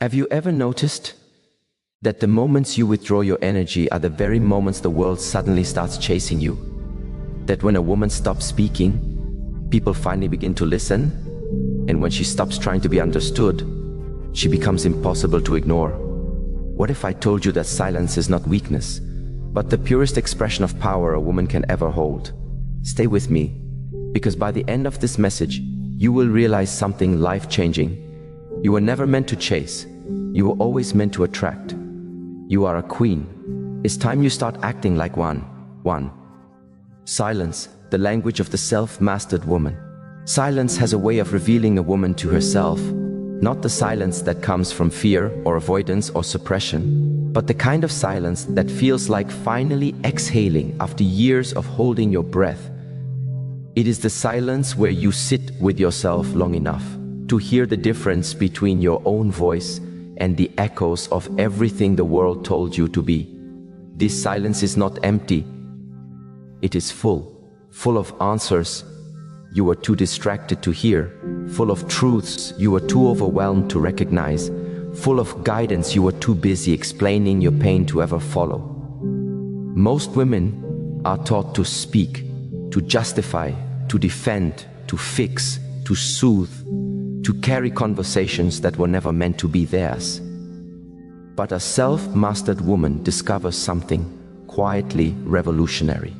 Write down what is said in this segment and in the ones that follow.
Have you ever noticed that the moments you withdraw your energy are the very moments the world suddenly starts chasing you? That when a woman stops speaking, people finally begin to listen, and when she stops trying to be understood, she becomes impossible to ignore. What if I told you that silence is not weakness, but the purest expression of power a woman can ever hold? Stay with me, because by the end of this message, you will realize something life-changing. You were never meant to chase. You were always meant to attract. You are a queen. It's time you start acting like one. Silence, the language of the self-mastered woman. Silence has a way of revealing a woman to herself, not the silence that comes from fear or avoidance or suppression, but the kind of silence that feels like finally exhaling after years of holding your breath. It is the silence where you sit with yourself long enough to hear the difference between your own voice and the echoes of everything the world told you to be. This silence is not empty. It is full of answers you were too distracted to hear, full of truths you were too overwhelmed to recognize, full of guidance you were too busy explaining your pain to ever follow. Most women are taught to speak, to justify, to defend, to fix, to soothe, to carry conversations that were never meant to be theirs. But a self-mastered woman discovers something quietly revolutionary,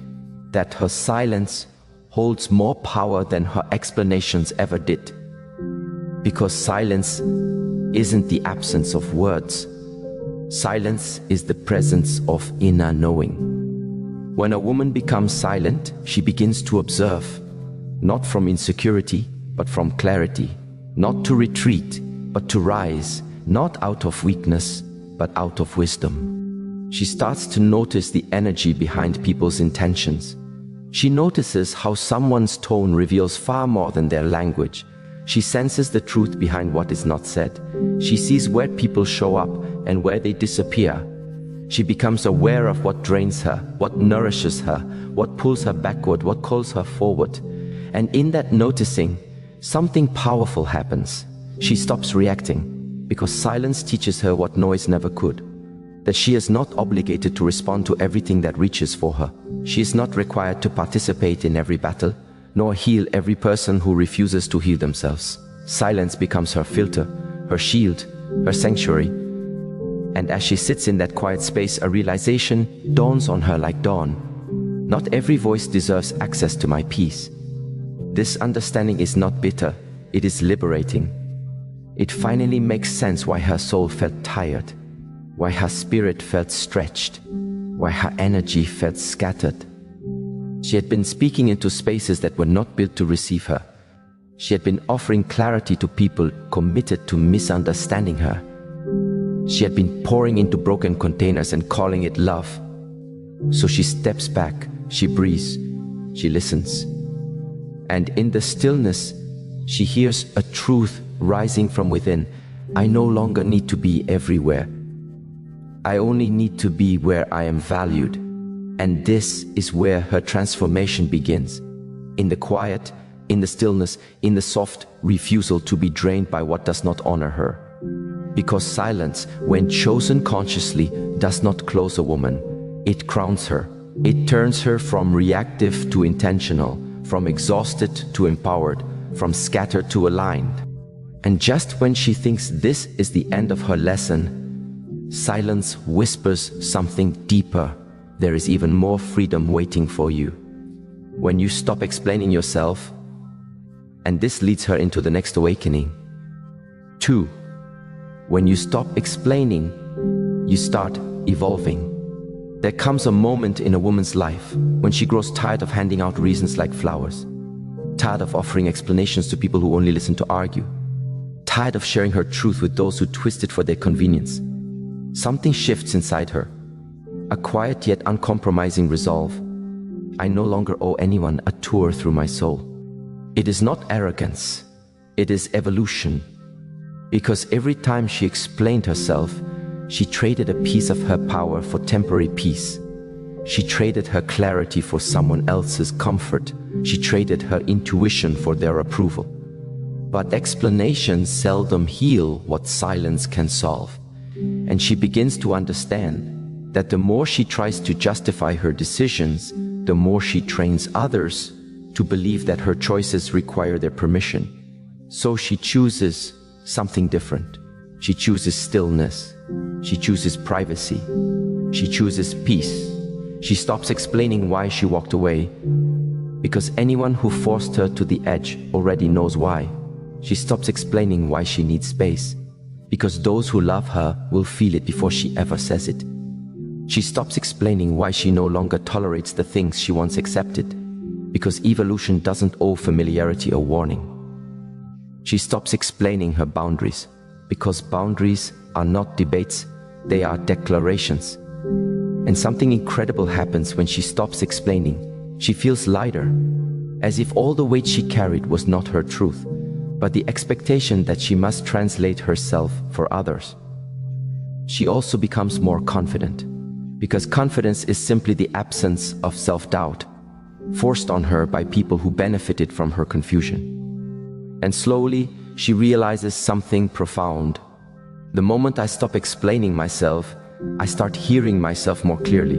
that her silence holds more power than her explanations ever did. Because silence isn't the absence of words. Silence is the presence of inner knowing. When a woman becomes silent, she begins to observe, not from insecurity, but from clarity, not to retreat, but to rise, not out of weakness, but out of wisdom. She starts to notice the energy behind people's intentions. She notices how someone's tone reveals far more than their language. She senses the truth behind what is not said. She sees where people show up and where they disappear. She becomes aware of what drains her, what nourishes her, what pulls her backward, what calls her forward. And in that noticing, something powerful happens. She stops reacting, because silence teaches her what noise never could. That she is not obligated to respond to everything that reaches for her. She is not required to participate in every battle, nor heal every person who refuses to heal themselves. Silence becomes her filter, her shield, her sanctuary. And as she sits in that quiet space, a realization dawns on her like dawn. Not every voice deserves access to my peace. This understanding is not bitter, it is liberating. It finally makes sense why her soul felt tired, why her spirit felt stretched, why her energy felt scattered. She had been speaking into spaces that were not built to receive her. She had been offering clarity to people committed to misunderstanding her. She had been pouring into broken containers and calling it love. So she steps back, she breathes, she listens. And in the stillness, she hears a truth rising from within. I no longer need to be everywhere. I only need to be where I am valued. And this is where her transformation begins. In the quiet, in the stillness, in the soft refusal to be drained by what does not honor her. Because silence, when chosen consciously, does not close a woman. It crowns her. It turns her from reactive to intentional, from exhausted to empowered, from scattered to aligned. And just when she thinks this is the end of her lesson, silence whispers something deeper. There is even more freedom waiting for you. When you stop explaining yourself, and this leads her into the next awakening. 2. When you stop explaining, you start evolving. There comes a moment in a woman's life when she grows tired of handing out reasons like flowers, tired of offering explanations to people who only listen to argue, tired of sharing her truth with those who twist it for their convenience. Something shifts inside her, a quiet yet uncompromising resolve. I no longer owe anyone a tour through my soul. It is not arrogance, it is evolution. Because every time she explained herself, she traded a piece of her power for temporary peace. She traded her clarity for someone else's comfort. She traded her intuition for their approval. But explanations seldom heal what silence can solve. And she begins to understand that the more she tries to justify her decisions, the more she trains others to believe that her choices require their permission. So she chooses something different. She chooses stillness. She chooses privacy. She chooses peace. She stops explaining why she walked away, because anyone who forced her to the edge already knows why. She stops explaining why she needs space, because those who love her will feel it before she ever says it. She stops explaining why she no longer tolerates the things she once accepted, because evolution doesn't owe familiarity a warning. She stops explaining her boundaries, because boundaries are not debates, they are declarations. And something incredible happens when she stops explaining. She feels lighter, as if all the weight she carried was not her truth, but the expectation that she must translate herself for others. She also becomes more confident, because confidence is simply the absence of self-doubt, forced on her by people who benefited from her confusion. And slowly, she realizes something profound. The moment I stop explaining myself, I start hearing myself more clearly.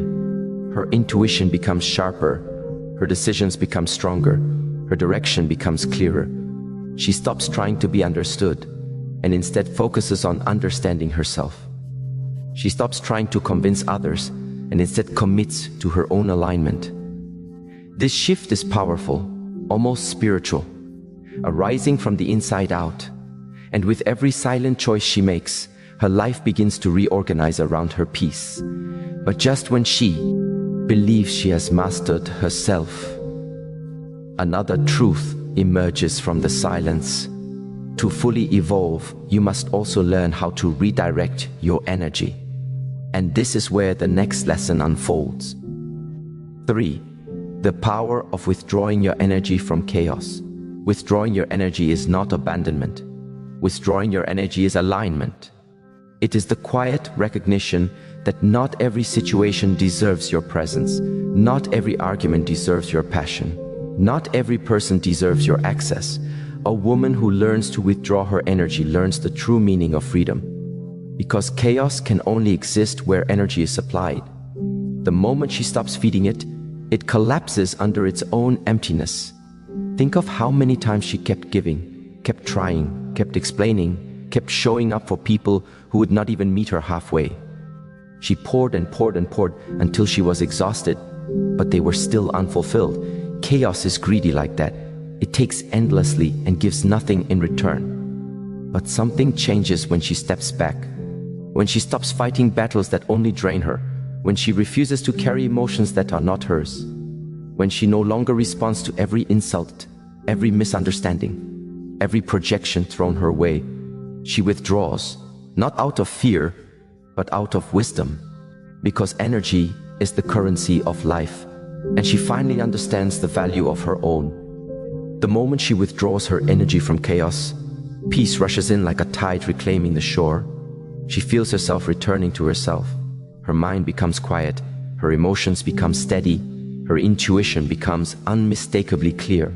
Her intuition becomes sharper, her decisions become stronger, her direction becomes clearer. She stops trying to be understood and instead focuses on understanding herself. She stops trying to convince others and instead commits to her own alignment. This shift is powerful, almost spiritual, arising from the inside out. And with every silent choice she makes, her life begins to reorganize around her peace. But just when she believes she has mastered herself, another truth emerges from the silence. To fully evolve, you must also learn how to redirect your energy. And this is where the next lesson unfolds. 3. The power of withdrawing your energy from chaos. Withdrawing your energy is not abandonment. Withdrawing your energy is alignment. It is the quiet recognition that not every situation deserves your presence. Not every argument deserves your passion. Not every person deserves your access. A woman who learns to withdraw her energy learns the true meaning of freedom. Because chaos can only exist where energy is supplied. The moment she stops feeding it, it collapses under its own emptiness. Think of how many times she kept giving, kept trying, kept explaining, kept showing up for people who would not even meet her halfway. She poured and poured and poured until she was exhausted, but they were still unfulfilled. Chaos is greedy like that. It takes endlessly and gives nothing in return. But something changes when she steps back. When she stops fighting battles that only drain her. When she refuses to carry emotions that are not hers. When she no longer responds to every insult, every misunderstanding, every projection thrown her way. She withdraws, not out of fear, but out of wisdom. Because energy is the currency of life. And she finally understands the value of her own. The moment she withdraws her energy from chaos, peace rushes in like a tide reclaiming the shore. She feels herself returning to herself. Her mind becomes quiet, her emotions become steady, her intuition becomes unmistakably clear.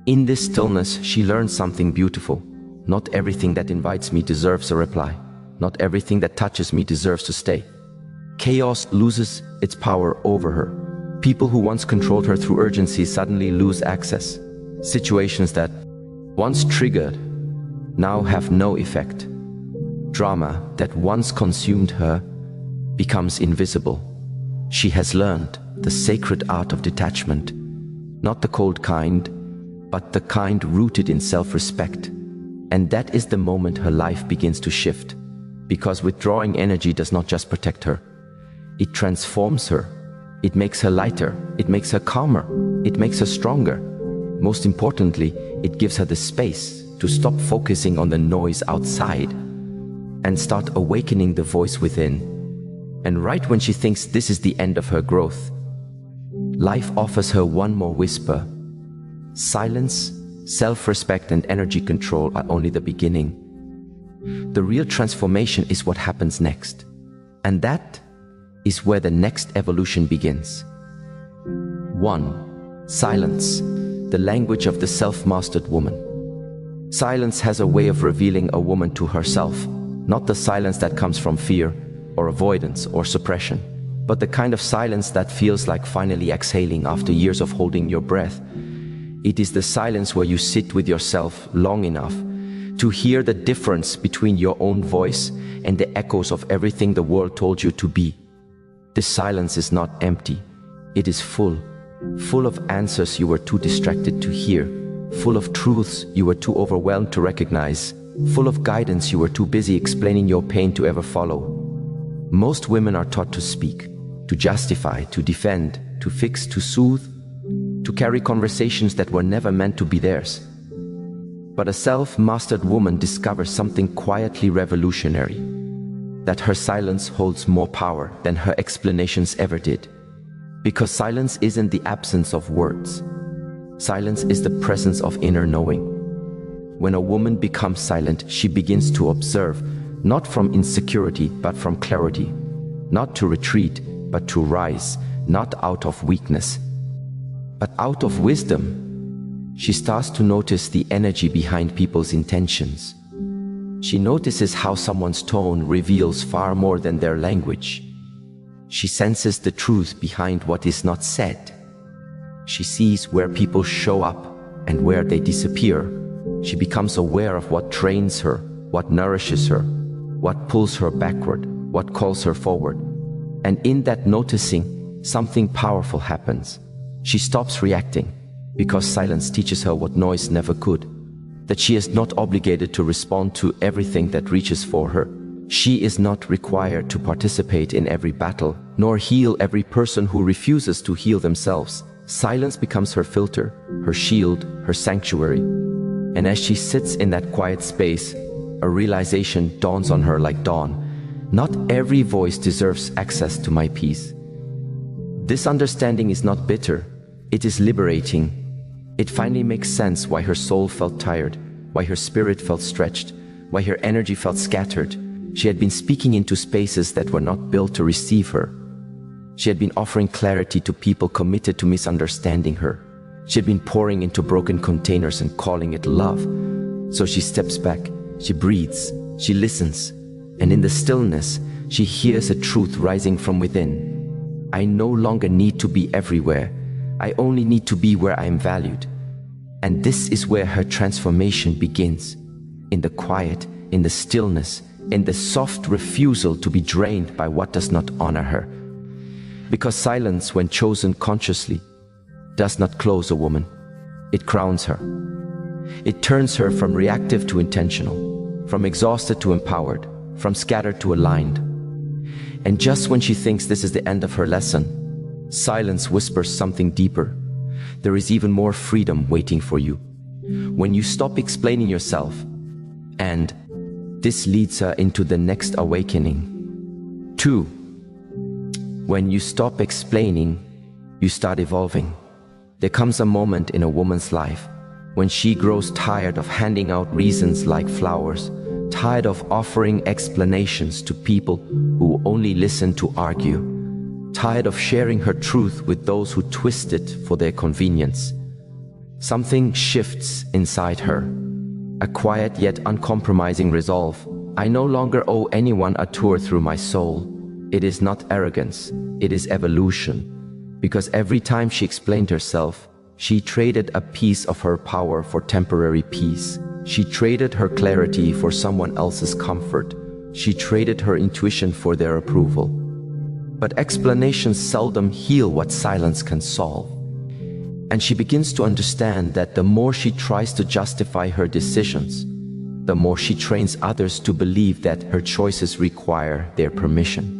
In this stillness, she learns something beautiful. Not everything that invites me deserves a reply. Not everything that touches me deserves to stay. Chaos loses its power over her. People who once controlled her through urgency suddenly lose access. Situations that once triggered now have no effect. Drama that once consumed her becomes invisible. She has learned the sacred art of detachment, not the cold kind, but the kind rooted in self-respect. And that is the moment her life begins to shift, because withdrawing energy does not just protect her, it transforms her. It makes her lighter, it makes her calmer, it makes her stronger. Most importantly, it gives her the space to stop focusing on the noise outside and start awakening the voice within. And right when she thinks this is the end of her growth, life offers her one more whisper. Silence, self-respect, and energy control are only the beginning. The real transformation is what happens next. And that is where the next evolution begins. 1. Silence, the language of the self-mastered woman. Silence has a way of revealing a woman to herself, not the silence that comes from fear or avoidance or suppression, but the kind of silence that feels like finally exhaling after years of holding your breath. It is the silence where you sit with yourself long enough to hear the difference between your own voice and the echoes of everything the world told you to be. This silence is not empty. It is full of answers you were too distracted to hear, full of truths you were too overwhelmed to recognize, full of guidance you were too busy explaining your pain to ever follow. Most women are taught to speak, to justify, to defend, to fix, to soothe, to carry conversations that were never meant to be theirs. But a self-mastered woman discovers something quietly revolutionary, that her silence holds more power than her explanations ever did. Because silence isn't the absence of words. Silence is the presence of inner knowing. When a woman becomes silent, she begins to observe, not from insecurity, but from clarity. Not to retreat, but to rise, not out of weakness, but out of wisdom. She starts to notice the energy behind people's intentions. She notices how someone's tone reveals far more than their language. She senses the truth behind what is not said. She sees where people show up and where they disappear. She becomes aware of what trains her, what nourishes her, what pulls her backward, what calls her forward. And in that noticing, something powerful happens. She stops reacting, because silence teaches her what noise never could, that she is not obligated to respond to everything that reaches for her. She is not required to participate in every battle, nor heal every person who refuses to heal themselves. Silence becomes her filter, her shield, her sanctuary. And as she sits in that quiet space, a realization dawns on her like dawn. Not every voice deserves access to my peace. This understanding is not bitter, it is liberating. It finally makes sense why her soul felt tired, why her spirit felt stretched, why her energy felt scattered. She had been speaking into spaces that were not built to receive her. She had been offering clarity to people committed to misunderstanding her. She had been pouring into broken containers and calling it love. So she steps back, she breathes, she listens, and in the stillness, she hears a truth rising from within. I no longer need to be everywhere. I only need to be where I am valued. And this is where her transformation begins. In the quiet, in the stillness, in the soft refusal to be drained by what does not honor her. Because silence, when chosen consciously, does not close a woman. It crowns her. It turns her from reactive to intentional, from exhausted to empowered, from scattered to aligned. And just when she thinks this is the end of her lesson, silence whispers something deeper. There is even more freedom waiting for you. When you stop explaining yourself, and this leads her into the next awakening. 2. When you stop explaining, you start evolving. There comes a moment in a woman's life when she grows tired of handing out reasons like flowers, tired of offering explanations to people who only listen to argue, tired of sharing her truth with those who twist it for their convenience. Something shifts inside her, a quiet yet uncompromising resolve. I no longer owe anyone a tour through my soul. It is not arrogance, it is evolution. Because every time she explained herself, she traded a piece of her power for temporary peace. She traded her clarity for someone else's comfort. She traded her intuition for their approval. But explanations seldom heal what silence can solve. And she begins to understand that the more she tries to justify her decisions, the more she trains others to believe that her choices require their permission.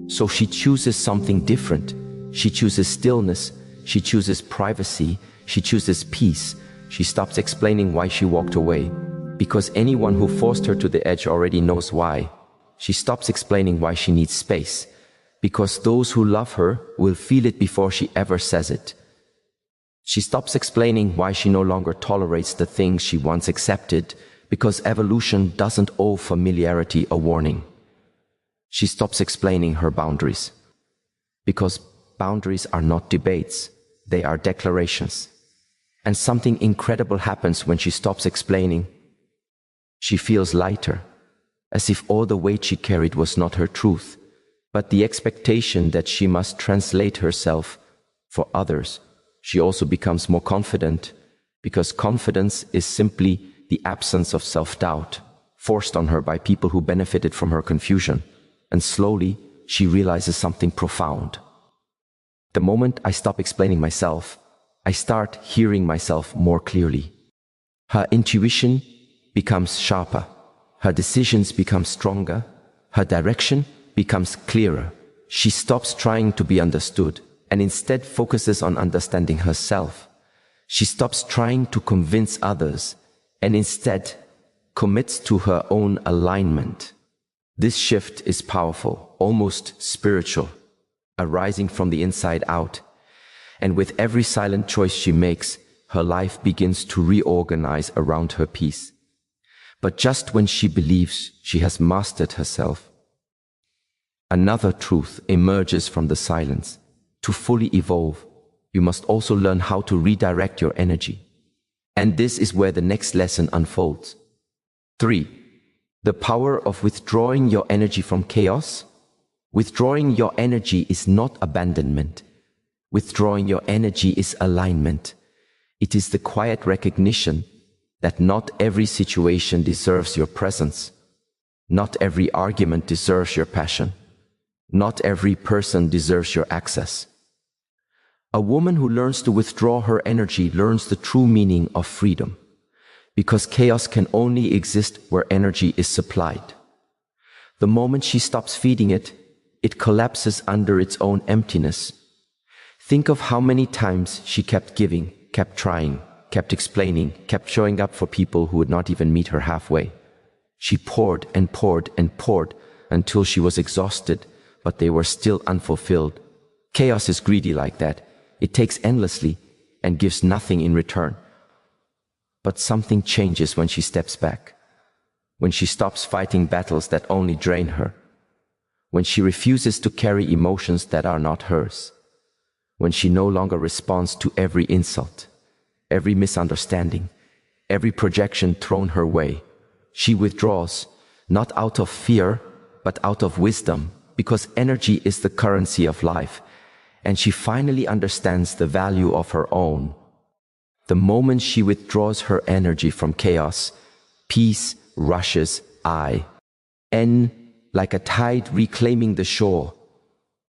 So she chooses something different. She chooses stillness, she chooses privacy, she chooses peace. She stops explaining why she walked away, because anyone who forced her to the edge already knows why. She stops explaining why she needs space, because those who love her will feel it before she ever says it. She stops explaining why she no longer tolerates the things she once accepted, because evolution doesn't owe familiarity a warning. She stops explaining her boundaries, because boundaries are not debates, they are declarations. And something incredible happens when she stops explaining. She feels lighter, as if all the weight she carried was not her truth, but the expectation that she must translate herself for others. She also becomes more confident, because confidence is simply the absence of self-doubt, forced on her by people who benefited from her confusion. And slowly, she realizes something profound. The moment I stop explaining myself, I start hearing myself more clearly. Her intuition becomes sharper, her decisions become stronger, her direction becomes clearer. She stops trying to be understood and instead focuses on understanding herself. She stops trying to convince others and instead commits to her own alignment. This shift is powerful, almost spiritual, arising from the inside out. And with every silent choice she makes, her life begins to reorganize around her peace. But just when she believes she has mastered herself, another truth emerges from the silence. To fully evolve, you must also learn how to redirect your energy. And this is where the next lesson unfolds. 3. The power of withdrawing your energy from chaos. Withdrawing your energy is not abandonment. Withdrawing your energy is alignment. It is the quiet recognition that not every situation deserves your presence. Not every argument deserves your passion. Not every person deserves your access. A woman who learns to withdraw her energy learns the true meaning of freedom, because chaos can only exist where energy is supplied. The moment she stops feeding it, it collapses under its own emptiness. Think of how many times she kept giving, kept trying, kept explaining, kept showing up for people who would not even meet her halfway. She poured and poured and poured until she was exhausted, but they were still unfulfilled. Chaos is greedy like that. It takes endlessly and gives nothing in return. But something changes when she steps back, when she stops fighting battles that only drain her, when she refuses to carry emotions that are not hers, when she no longer responds to every insult, every misunderstanding, every projection thrown her way. She withdraws, not out of fear, but out of wisdom, because energy is the currency of life, and she finally understands the value of her own. The moment she withdraws her energy from chaos, peace rushes in like a tide reclaiming the shore.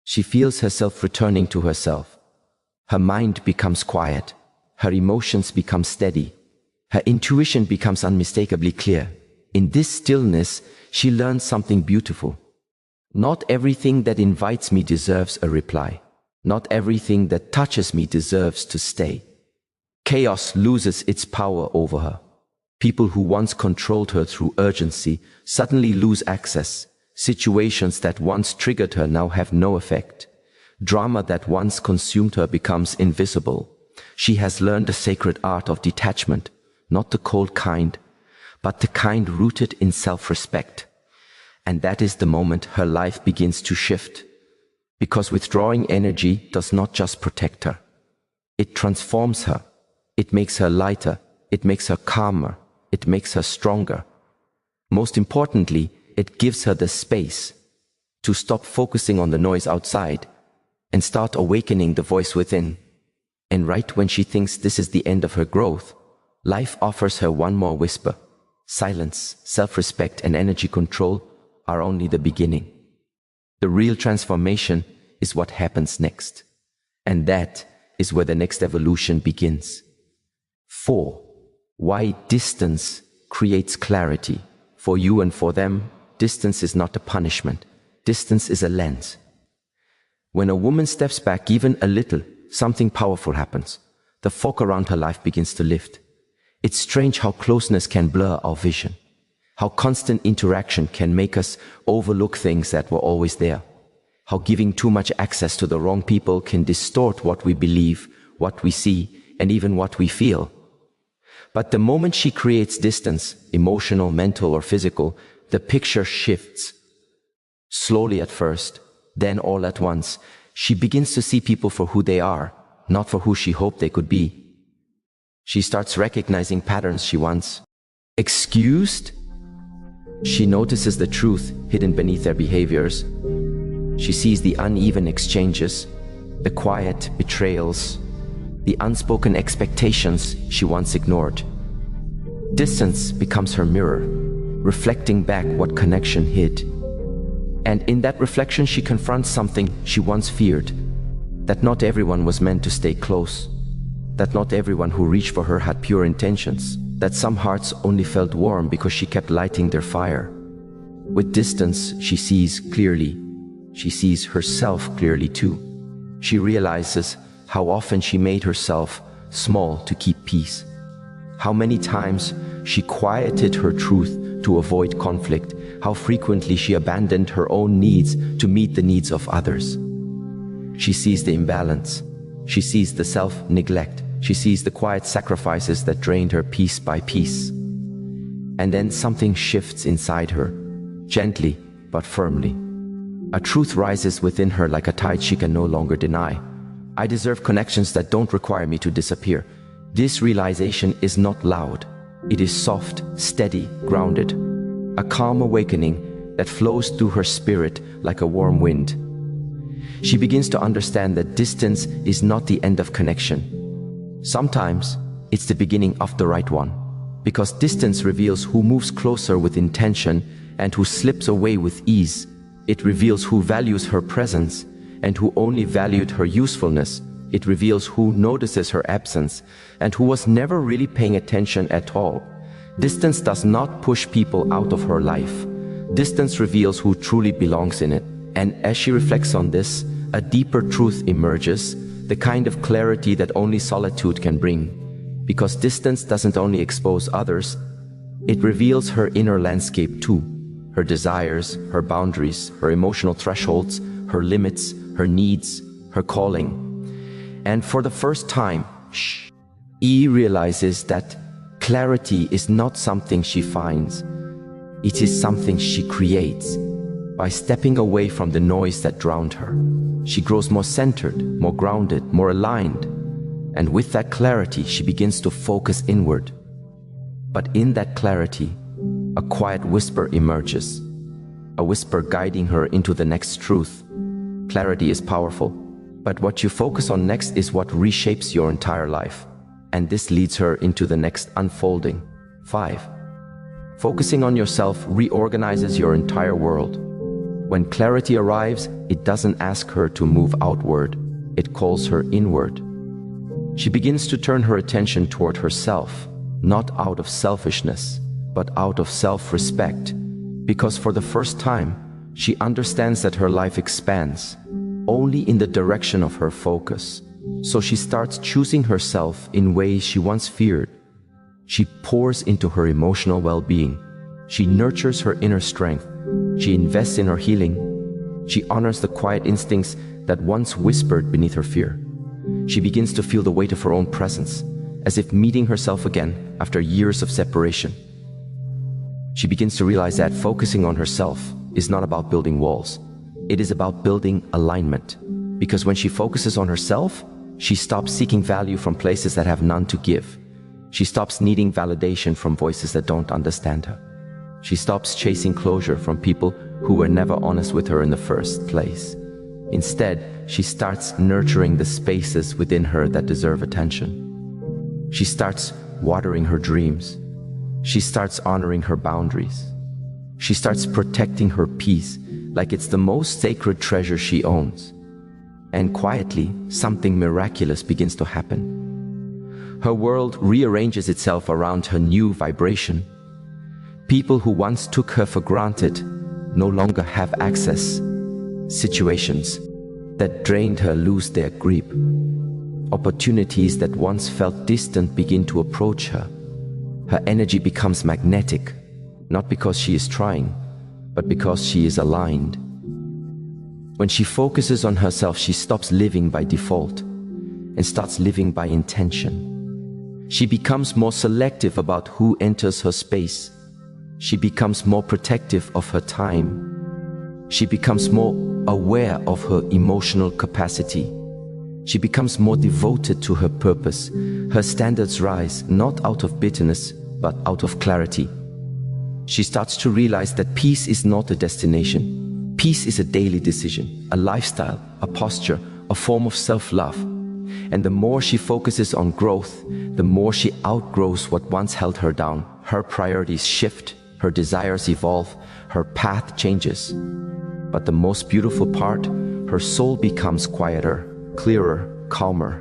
She feels herself returning to herself. Her mind becomes quiet. Her emotions become steady. Her intuition becomes unmistakably clear. In this stillness, she learns something beautiful. Not everything that invites me deserves a reply. Not everything that touches me deserves to stay. Chaos loses its power over her. People who once controlled her through urgency suddenly lose access. Situations that once triggered her now have no effect. Drama that once consumed her becomes invisible. She has learned the sacred art of detachment, not the cold kind, but the kind rooted in self-respect. And that is the moment her life begins to shift. Because withdrawing energy does not just protect her. It transforms her. It makes her lighter. It makes her calmer. It makes her stronger. Most importantly, it gives her the space to stop focusing on the noise outside and start awakening the voice within. And right when she thinks this is the end of her growth, life offers her one more whisper. Silence, self-respect, and energy control are only the beginning. The real transformation is what happens next. And that is where the next evolution begins. 4. Why distance creates clarity. For you and for them, distance is not a punishment. Distance is a lens. When a woman steps back even a little, something powerful happens. The fog around her life begins to lift. It's strange how closeness can blur our vision. How constant interaction can make us overlook things that were always there. How giving too much access to the wrong people can distort what we believe, what we see, and even what we feel. But the moment she creates distance, emotional, mental, or physical, the picture shifts. Slowly at first, then all at once, she begins to see people for who they are, not for who she hoped they could be. She starts recognizing patterns she once excused. She notices the truth hidden beneath their behaviors. She sees the uneven exchanges, the quiet betrayals, the unspoken expectations she once ignored. Distance becomes her mirror, reflecting back what connection hid. And in that reflection, she confronts something she once feared: that not everyone was meant to stay close, that not everyone who reached for her had pure intentions, that some hearts only felt warm because she kept lighting their fire. With distance, she sees clearly. She sees herself clearly too. She realizes how often she made herself small to keep peace. How many times she quieted her truth to avoid conflict. How frequently she abandoned her own needs to meet the needs of others. She sees the imbalance. She sees the self-neglect. She sees the quiet sacrifices that drained her piece by piece. And then something shifts inside her, gently but firmly. A truth rises within her like a tide she can no longer deny. I deserve connections that don't require me to disappear. This realization is not loud. It is soft, steady, grounded. A calm awakening that flows through her spirit like a warm wind. She begins to understand that distance is not the end of connection. Sometimes it's the beginning of the right one, because distance reveals who moves closer with intention and who slips away with ease. It reveals who values her presence and who only valued her usefulness. It reveals who notices her absence and who was never really paying attention at all. Distance does not push people out of her life. Distance reveals who truly belongs in it. And as she reflects on this, a deeper truth emerges, the kind of clarity that only solitude can bring. Because distance doesn't only expose others, it reveals her inner landscape too. Her desires, her boundaries, her emotional thresholds, her limits, her needs, her calling. And for the first time, E realizes that clarity is not something she finds. It is something she creates. By stepping away from the noise that drowned her, she grows more centered, more grounded, more aligned. And with that clarity, she begins to focus inward. But in that clarity, a quiet whisper emerges, a whisper guiding her into the next truth. Clarity is powerful, but what you focus on next is what reshapes your entire life. And this leads her into the next unfolding. 5. Focusing on yourself reorganizes your entire world. When clarity arrives, it doesn't ask her to move outward, it calls her inward. She begins to turn her attention toward herself, not out of selfishness, but out of self-respect. Because for the first time, she understands that her life expands only in the direction of her focus. So she starts choosing herself in ways she once feared. She pours into her emotional well-being. She nurtures her inner strength. She invests in her healing. She honors the quiet instincts that once whispered beneath her fear. She begins to feel the weight of her own presence, as if meeting herself again after years of separation. She begins to realize that focusing on herself is not about building walls. It is about building alignment. Because when she focuses on herself, she stops seeking value from places that have none to give. She stops needing validation from voices that don't understand her. She stops chasing closure from people who were never honest with her in the first place. Instead, she starts nurturing the spaces within her that deserve attention. She starts watering her dreams. She starts honoring her boundaries. She starts protecting her peace like it's the most sacred treasure she owns. And quietly, something miraculous begins to happen. Her world rearranges itself around her new vibration. People who once took her for granted no longer have access. Situations that drained her lose their grip. Opportunities that once felt distant begin to approach her. Her energy becomes magnetic, not because she is trying, but because she is aligned. When she focuses on herself, she stops living by default and starts living by intention. She becomes more selective about who enters her space. She becomes more protective of her time. She becomes more aware of her emotional capacity. She becomes more devoted to her purpose. Her standards rise, not out of bitterness, but out of clarity. She starts to realize that peace is not a destination. Peace is a daily decision, a lifestyle, a posture, a form of self-love. And the more she focuses on growth, the more she outgrows what once held her down. Her priorities shift, her desires evolve, her path changes. But the most beautiful part, her soul becomes quieter, clearer, calmer.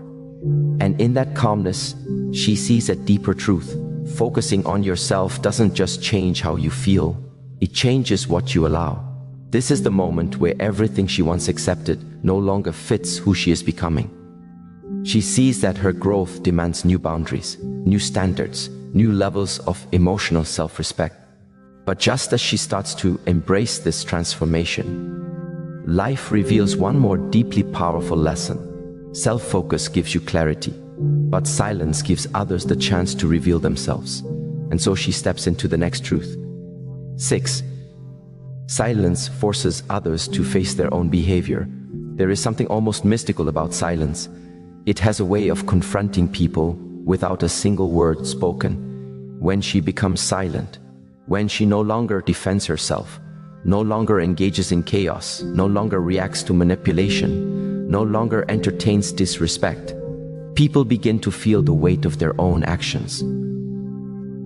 And in that calmness, she sees a deeper truth. Focusing on yourself doesn't just change how you feel, it changes what you allow. This is the moment where everything she once accepted no longer fits who she is becoming. She sees that her growth demands new boundaries, new standards, new levels of emotional self-respect. But just as she starts to embrace this transformation, life reveals one more deeply powerful lesson. Self-focus gives you clarity, but silence gives others the chance to reveal themselves. And so she steps into the next truth. 6. Silence forces others to face their own behavior. There is something almost mystical about silence. It has a way of confronting people without a single word spoken. When she becomes silent, when she no longer defends herself, no longer engages in chaos, no longer reacts to manipulation, no longer entertains disrespect, people begin to feel the weight of their own actions.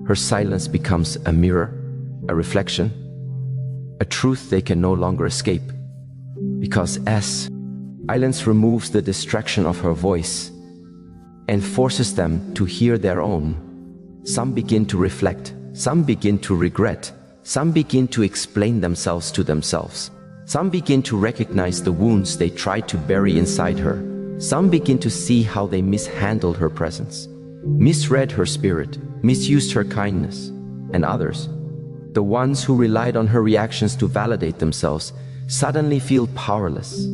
Her silence becomes a mirror, a reflection, a truth they can no longer escape. Because silence removes the distraction of her voice and forces them to hear their own. Some begin to reflect, some begin to regret, some begin to explain themselves to themselves. Some begin to recognize the wounds they tried to bury inside her. Some begin to see how they mishandled her presence, misread her spirit, misused her kindness. And others, the ones who relied on her reactions to validate themselves, suddenly feel powerless.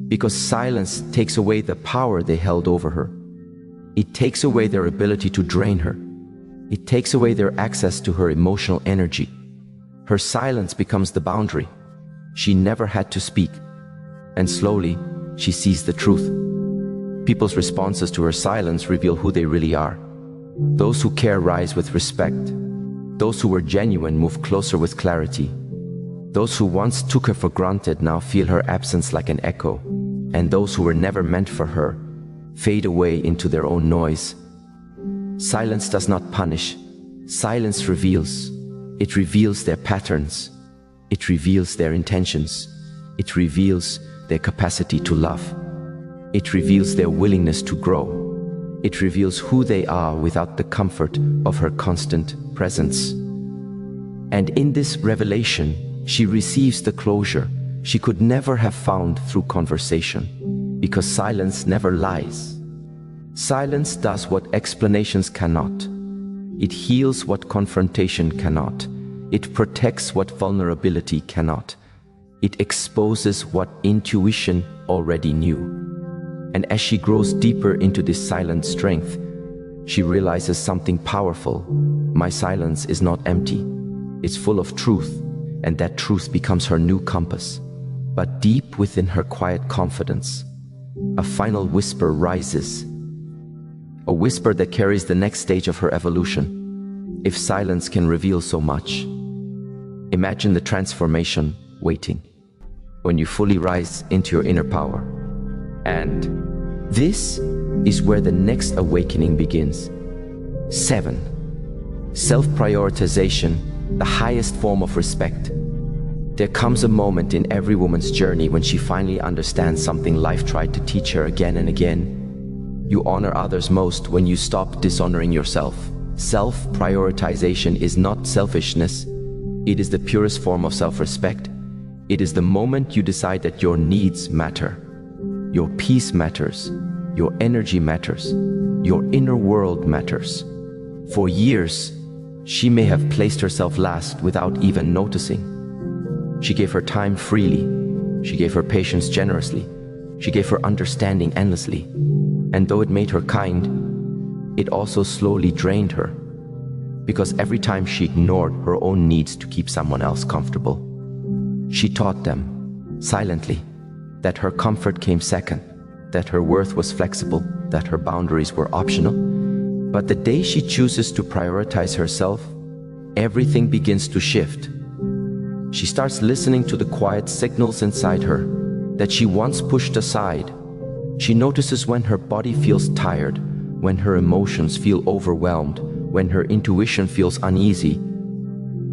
Because silence takes away the power they held over her. It takes away their ability to drain her. It takes away their access to her emotional energy. Her silence becomes the boundary. She never had to speak. And slowly, she sees the truth. People's responses to her silence reveal who they really are. Those who care rise with respect. Those who were genuine move closer with clarity. Those who once took her for granted now feel her absence like an echo. And those who were never meant for her fade away into their own noise. Silence does not punish. Silence reveals. It reveals their patterns. It reveals their intentions. It reveals their capacity to love. It reveals their willingness to grow. It reveals who they are without the comfort of her constant presence. And in this revelation, she receives the closure she could never have found through conversation, because silence never lies. Silence does what explanations cannot. It heals what confrontation cannot. It protects what vulnerability cannot. It exposes what intuition already knew. And as she grows deeper into this silent strength, she realizes something powerful. My silence is not empty. It's full of truth, and that truth becomes her new compass. But deep within her quiet confidence, a final whisper rises. A whisper that carries the next stage of her evolution. If silence can reveal so much, imagine the transformation waiting when you fully rise into your inner power. And this is where the next awakening begins. 7. Self-prioritization, the highest form of respect. There comes a moment in every woman's journey when she finally understands something life tried to teach her again and again. You honor others most when you stop dishonoring yourself. Self-prioritization is not selfishness. It is the purest form of self-respect. It is the moment you decide that your needs matter. Your peace matters. Your energy matters. Your inner world matters. For years, she may have placed herself last without even noticing. She gave her time freely. She gave her patience generously. She gave her understanding endlessly. And though it made her kind, it also slowly drained her. Because every time she ignored her own needs to keep someone else comfortable, she taught them, silently, that her comfort came second, that her worth was flexible, that her boundaries were optional. But the day she chooses to prioritize herself, everything begins to shift. She starts listening to the quiet signals inside her that she once pushed aside. She notices when her body feels tired, when her emotions feel overwhelmed, when her intuition feels uneasy.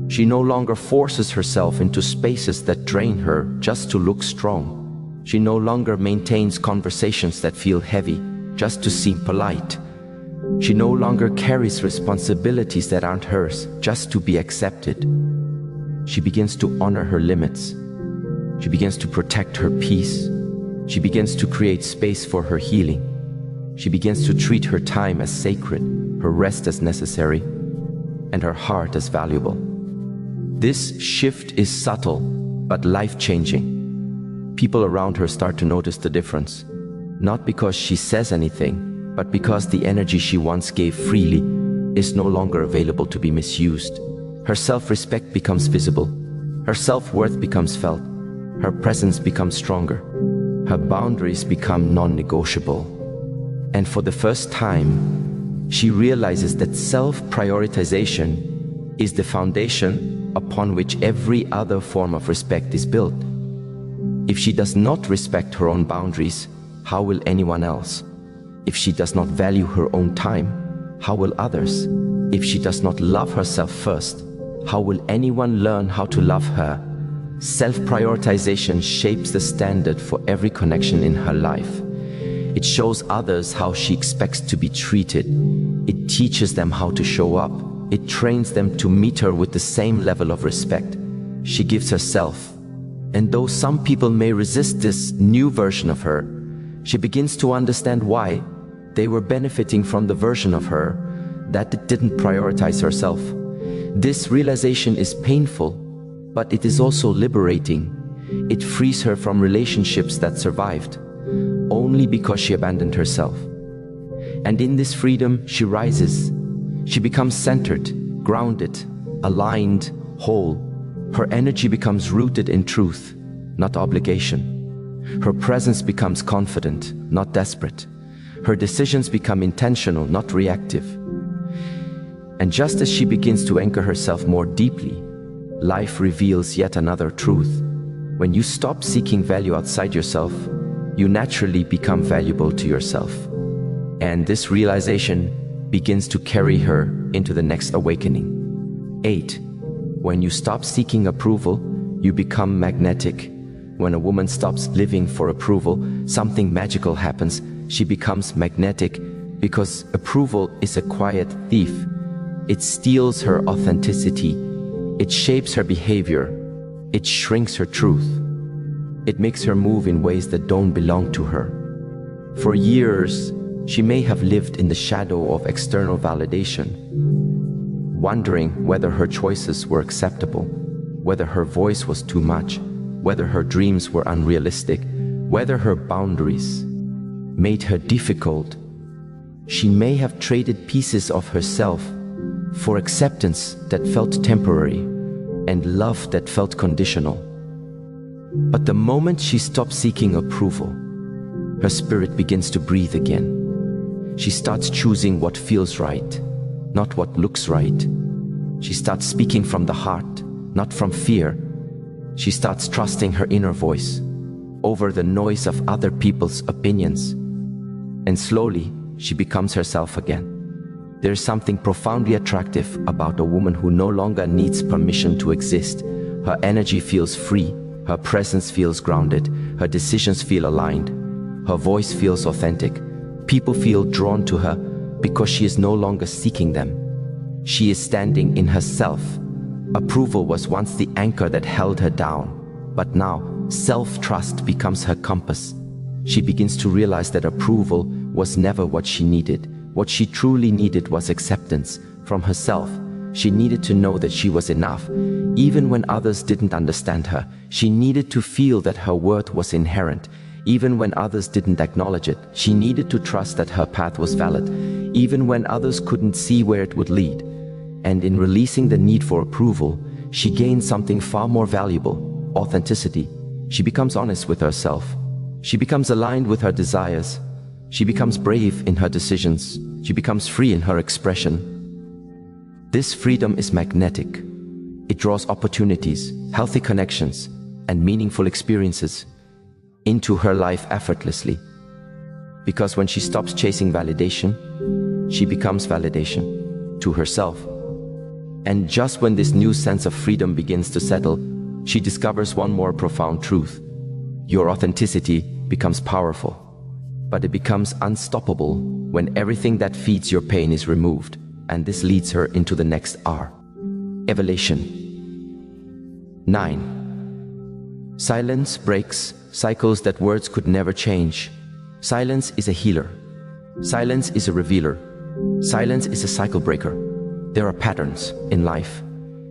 She no longer forces herself into spaces that drain her just to look strong. She no longer maintains conversations that feel heavy just to seem polite. She no longer carries responsibilities that aren't hers just to be accepted. She begins to honor her limits. She begins to protect her peace. She begins to create space for her healing. She begins to treat her time as sacred, her rest as necessary, and her heart as valuable. This shift is subtle, but life-changing. People around her start to notice the difference, not because she says anything, but because the energy she once gave freely is no longer available to be misused. Her self-respect becomes visible. Her self-worth becomes felt. Her presence becomes stronger. Her boundaries become non-negotiable. And for the first time, she realizes that self-prioritization is the foundation upon which every other form of respect is built. If she does not respect her own boundaries, how will anyone else? If she does not value her own time, how will others? If she does not love herself first, how will anyone learn how to love her? Self-prioritization shapes the standard for every connection in her life. It shows others how she expects to be treated. It teaches them how to show up. It trains them to meet her with the same level of respect. She gives herself. And though some people may resist this new version of her, she begins to understand why. They were benefiting from the version of her that didn't prioritize herself. This realization is painful, but it is also liberating. It frees her from relationships that survived only because she abandoned herself. And in this freedom, she rises. She becomes centered, grounded, aligned, whole. Her energy becomes rooted in truth, not obligation. Her presence becomes confident, not desperate. Her decisions become intentional, not reactive. And just as she begins to anchor herself more deeply, life reveals yet another truth. When you stop seeking value outside yourself, you naturally become valuable to yourself. And this realization begins to carry her into the next awakening. 8. When you stop seeking approval, you become magnetic. When a woman stops living for approval, something magical happens. She becomes magnetic because approval is a quiet thief. It steals her authenticity. It shapes her behavior. It shrinks her truth. It makes her move in ways that don't belong to her. For years, she may have lived in the shadow of external validation, wondering whether her choices were acceptable, whether her voice was too much, whether her dreams were unrealistic, whether her boundaries made her difficult. She may have traded pieces of herself for acceptance that felt temporary and love that felt conditional. But the moment she stops seeking approval, her spirit begins to breathe again. She starts choosing what feels right, not what looks right. She starts speaking from the heart, not from fear. She starts trusting her inner voice over the noise of other people's opinions. And slowly, she becomes herself again. There is something profoundly attractive about a woman who no longer needs permission to exist. Her energy feels free. Her presence feels grounded. Her decisions feel aligned. Her voice feels authentic. People feel drawn to her because she is no longer seeking them. She is standing in herself. Approval was once the anchor that held her down, but now self-trust becomes her compass. She begins to realize that approval was never what she needed. What she truly needed was acceptance from herself. She needed to know that she was enough. Even when others didn't understand her, she needed to feel that her worth was inherent. Even when others didn't acknowledge it, she needed to trust that her path was valid. Even when others couldn't see where it would lead. And in releasing the need for approval, she gained something far more valuable: authenticity. She becomes honest with herself. She becomes aligned with her desires. She becomes brave in her decisions. She becomes free in her expression. This freedom is magnetic. It draws opportunities, healthy connections, and meaningful experiences into her life effortlessly. Because when she stops chasing validation, she becomes validation to herself. And just when this new sense of freedom begins to settle, she discovers one more profound truth. Your authenticity becomes powerful, but it becomes unstoppable when everything that feeds your pain is removed, and this leads her into the next R. Evolution. 9. Silence breaks cycles that words could never change. Silence is a healer. Silence is a revealer. Silence is a cycle breaker. There are patterns in life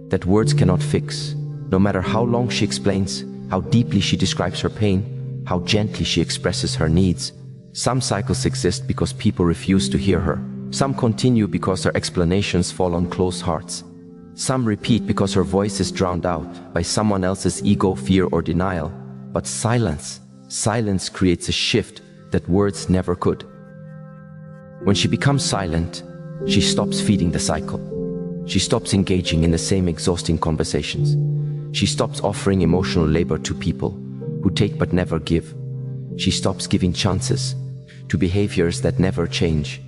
that words cannot fix. No matter how long she explains, how deeply she describes her pain, how gently she expresses her needs. Some cycles exist because people refuse to hear her. Some continue because her explanations fall on closed hearts. Some repeat because her voice is drowned out by someone else's ego, fear, or denial. But silence creates a shift that words never could. When she becomes silent, she stops feeding the cycle. She stops engaging in the same exhausting conversations. She stops offering emotional labor to people who take but never give. She stops giving chances to behaviors that never change.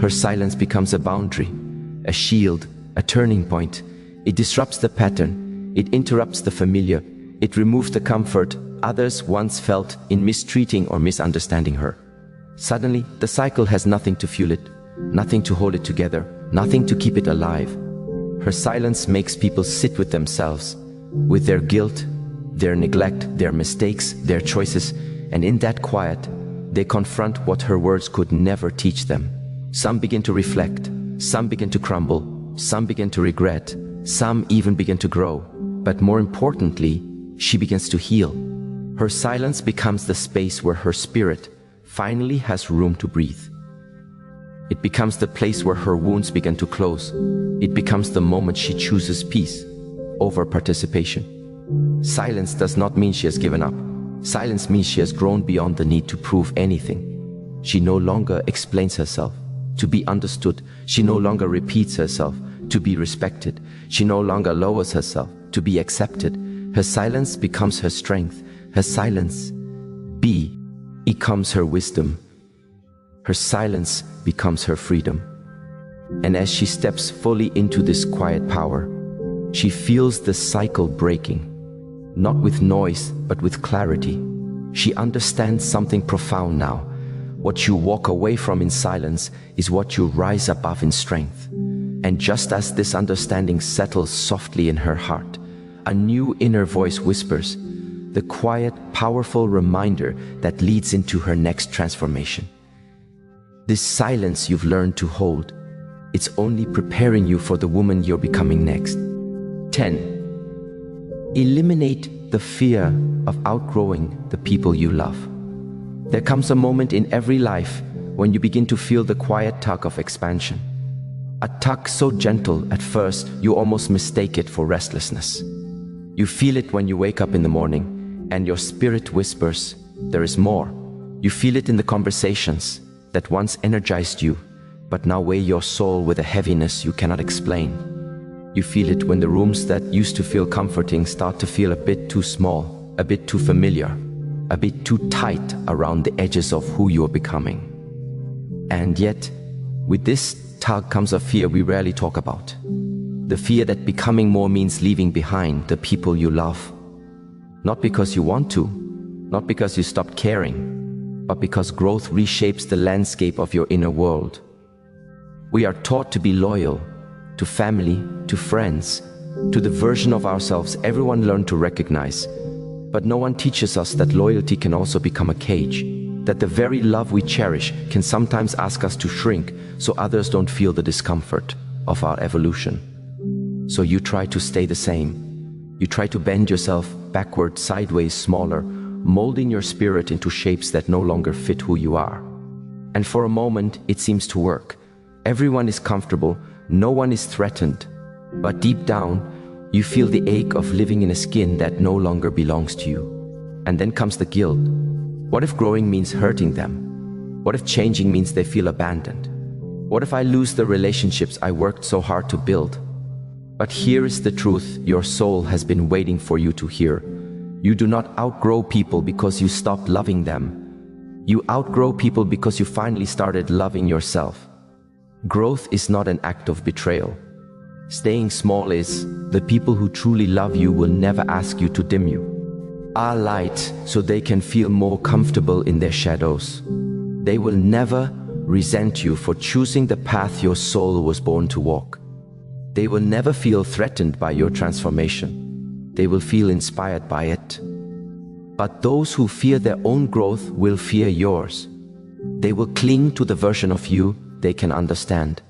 Her silence becomes a boundary, a shield, a turning point. It disrupts the pattern. It interrupts the familiar. It removes the comfort others once felt in mistreating or misunderstanding her. Suddenly, the cycle has nothing to fuel it, nothing to hold it together, nothing to keep it alive. Her silence makes people sit with themselves, with their guilt, their neglect, their mistakes, their choices, and in that quiet, they confront what her words could never teach them. Some begin to reflect, some begin to crumble, some begin to regret, some even begin to grow. But more importantly, she begins to heal. Her silence becomes the space where her spirit finally has room to breathe. It becomes the place where her wounds begin to close. It becomes the moment she chooses peace over participation. Silence does not mean she has given up. Silence means she has grown beyond the need to prove anything. She no longer explains herself to be understood. She no longer repeats herself to be respected. She no longer lowers herself to be accepted. Her silence becomes her strength. Her silence becomes her wisdom. Her silence becomes her freedom. And as she steps fully into this quiet power, she feels the cycle breaking, not with noise, but with clarity. She understands something profound now. What you walk away from in silence is what you rise above in strength. And just as this understanding settles softly in her heart, a new inner voice whispers, the quiet, powerful reminder that leads into her next transformation. This silence you've learned to hold, it's only preparing you for the woman you're becoming next. 10. Eliminate the fear of outgrowing the people you love. There comes a moment in every life when you begin to feel the quiet tug of expansion. A tug so gentle at first you almost mistake it for restlessness. You feel it when you wake up in the morning and your spirit whispers, there is more. You feel it in the conversations that once energized you, but now weigh your soul with a heaviness you cannot explain. You feel it when the rooms that used to feel comforting start to feel a bit too small, a bit too familiar, a bit too tight around the edges of who you are becoming. And yet, with this tug comes a fear we rarely talk about. The fear that becoming more means leaving behind the people you love. Not because you want to, not because you stopped caring, but because growth reshapes the landscape of your inner world. We are taught to be loyal to family, to friends, to the version of ourselves everyone learned to recognize. But no one teaches us that loyalty can also become a cage, that the very love we cherish can sometimes ask us to shrink so others don't feel the discomfort of our evolution. So you try to stay the same. You try to bend yourself backward, sideways, smaller, molding your spirit into shapes that no longer fit who you are. And for a moment, it seems to work. Everyone is comfortable, no one is threatened. But deep down, you feel the ache of living in a skin that no longer belongs to you. And then comes the guilt. What if growing means hurting them? What if changing means they feel abandoned? What if I lose the relationships I worked so hard to build? But here is the truth your soul has been waiting for you to hear. You do not outgrow people because you stopped loving them. You outgrow people because you finally started loving yourself. Growth is not an act of betrayal. Staying small is. The people who truly love you will never ask you to dim you. Are light so they can feel more comfortable in their shadows. They will never resent you for choosing the path your soul was born to walk. They will never feel threatened by your transformation. They will feel inspired by it. But those who fear their own growth will fear yours. They will cling to the version of you they can understand.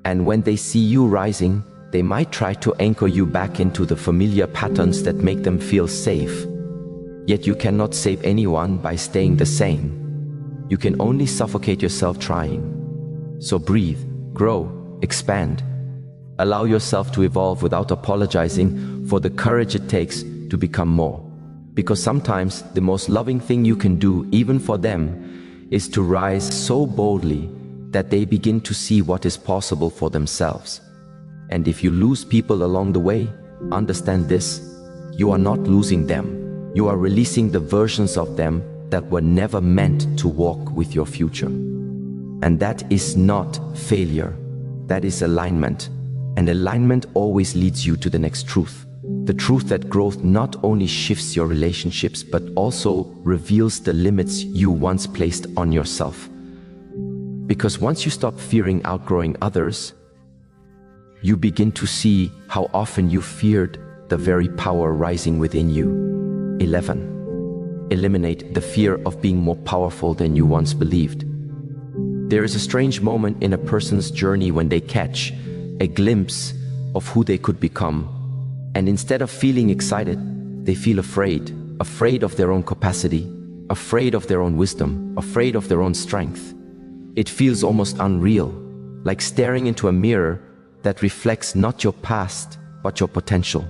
And when they see you rising, they might try to anchor you back into the familiar patterns that make them feel safe. Yet you cannot save anyone by staying the same. You can only suffocate yourself trying. So breathe, grow, expand. Allow yourself to evolve without apologizing for the courage it takes to become more. Because sometimes the most loving thing you can do, even for them, is to rise so boldly that they begin to see what is possible for themselves. And if you lose people along the way, understand this: you are not losing them. You are releasing the versions of them that were never meant to walk with your future. And that is not failure. That is alignment. And alignment always leads you to the next truth. The truth that growth not only shifts your relationships, but also reveals the limits you once placed on yourself. Because once you stop fearing outgrowing others, you begin to see how often you feared the very power rising within you. 11. Eliminate the fear of being more powerful than you once believed. There is a strange moment in a person's journey when they catch a glimpse of who they could become. And instead of feeling excited, they feel afraid. Afraid of their own capacity, afraid of their own wisdom, afraid of their own strength. It feels almost unreal, like staring into a mirror that reflects not your past, but your potential.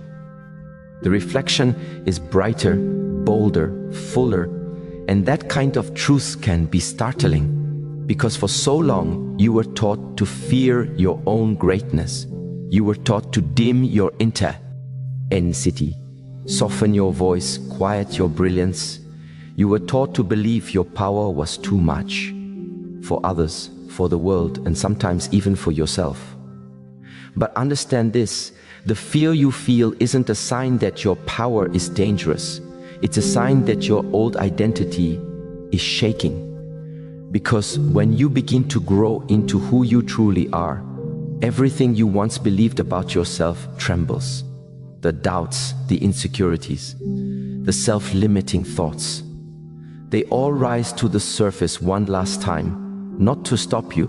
The reflection is brighter, bolder, fuller, and that kind of truth can be startling, because for so long you were taught to fear your own greatness. You were taught to dim your intensity, soften your voice, quiet your brilliance. You were taught to believe your power was too much for others, for the world, and sometimes even for yourself. But understand this: the fear you feel isn't a sign that your power is dangerous. It's a sign that your old identity is shaking. Because when you begin to grow into who you truly are, everything you once believed about yourself trembles. The doubts, the insecurities, the self-limiting thoughts, they all rise to the surface one last time, not to stop you,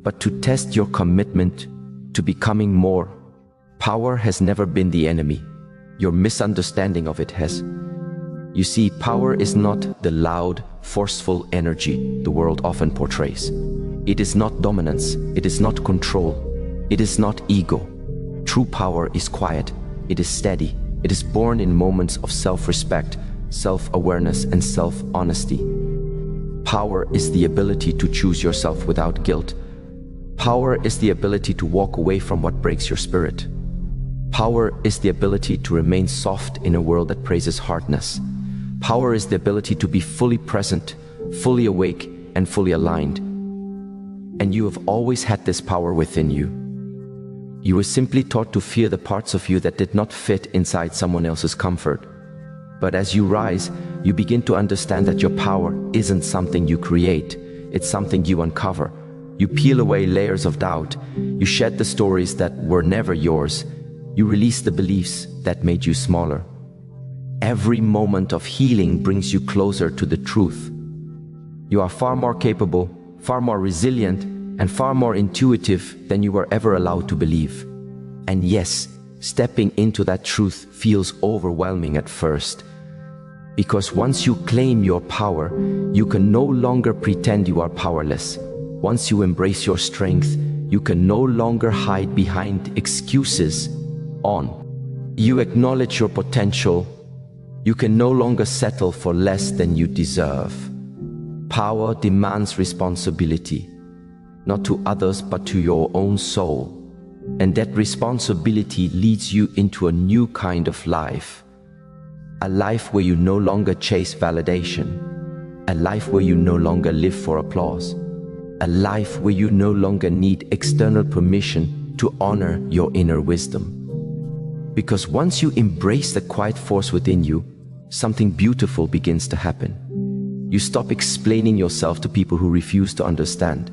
but to test your commitment to becoming more. Power has never been the enemy. Your misunderstanding of it has. You see, power is not the loud, forceful energy the world often portrays. It is not dominance. It is not control. It is not ego. True power is quiet. It is steady. It is born in moments of self-respect, self-awareness, and self-honesty. Power is the ability to choose yourself without guilt. Power is the ability to walk away from what breaks your spirit. Power is the ability to remain soft in a world that praises hardness. Power is the ability to be fully present, fully awake, and fully aligned. And you have always had this power within you. You were simply taught to fear the parts of you that did not fit inside someone else's comfort. But as you rise, you begin to understand that your power isn't something you create. It's something you uncover. You peel away layers of doubt. You shed the stories that were never yours. You release the beliefs that made you smaller. Every moment of healing brings you closer to the truth. You are far more capable, far more resilient, and far more intuitive than you were ever allowed to believe. And yes, stepping into that truth feels overwhelming at first. Because once you claim your power, you can no longer pretend you are powerless. Once you embrace your strength, you can no longer hide behind excuses. You acknowledge your potential, You can no longer settle for less than you deserve. Power demands responsibility, not to others but to your own soul. And that responsibility leads you into a new kind of life. A life where you no longer chase validation. A life where you no longer live for applause. A life where you no longer need external permission to honor your inner wisdom. Because once you embrace the quiet force within you, something beautiful begins to happen. You stop explaining yourself to people who refuse to understand.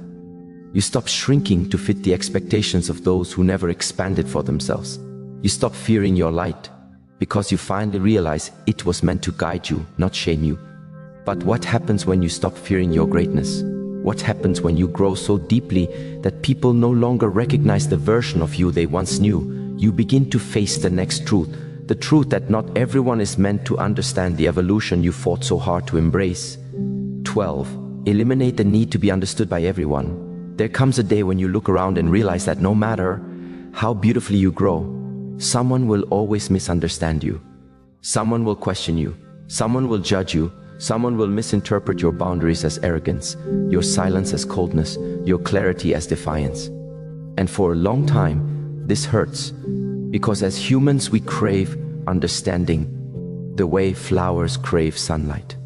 You stop shrinking to fit the expectations of those who never expanded for themselves. You stop fearing your light, because you finally realize it was meant to guide you, not shame you. But what happens when you stop fearing your greatness? What happens when you grow so deeply that people no longer recognize the version of you they once knew? You begin to face the next truth, the truth that not everyone is meant to understand the evolution you fought so hard to embrace. 12. Eliminate the need to be understood by everyone. There comes a day when you look around and realize that no matter how beautifully you grow, someone will always misunderstand you. Someone will question you. Someone will judge you. Someone will misinterpret your boundaries as arrogance, your silence as coldness, your clarity as defiance. And for a long time, this hurts, because as humans we crave understanding, the way flowers crave sunlight.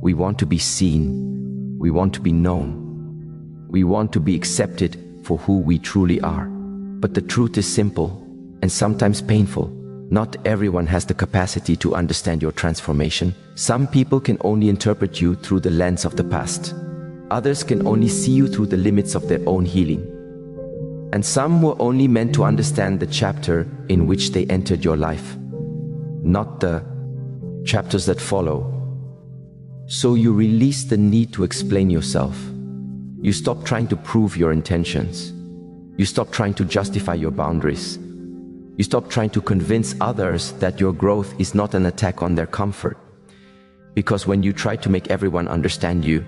We want to be seen. We want to be known. We want to be accepted for who we truly are. But the truth is simple and sometimes painful. Not everyone has the capacity to understand your transformation. Some people can only interpret you through the lens of the past. Others can only see you through the limits of their own healing. And some were only meant to understand the chapter in which they entered your life, not the chapters that follow. So you release the need to explain yourself. You stop trying to prove your intentions. You stop trying to justify your boundaries. You stop trying to convince others that your growth is not an attack on their comfort. Because when you try to make everyone understand you,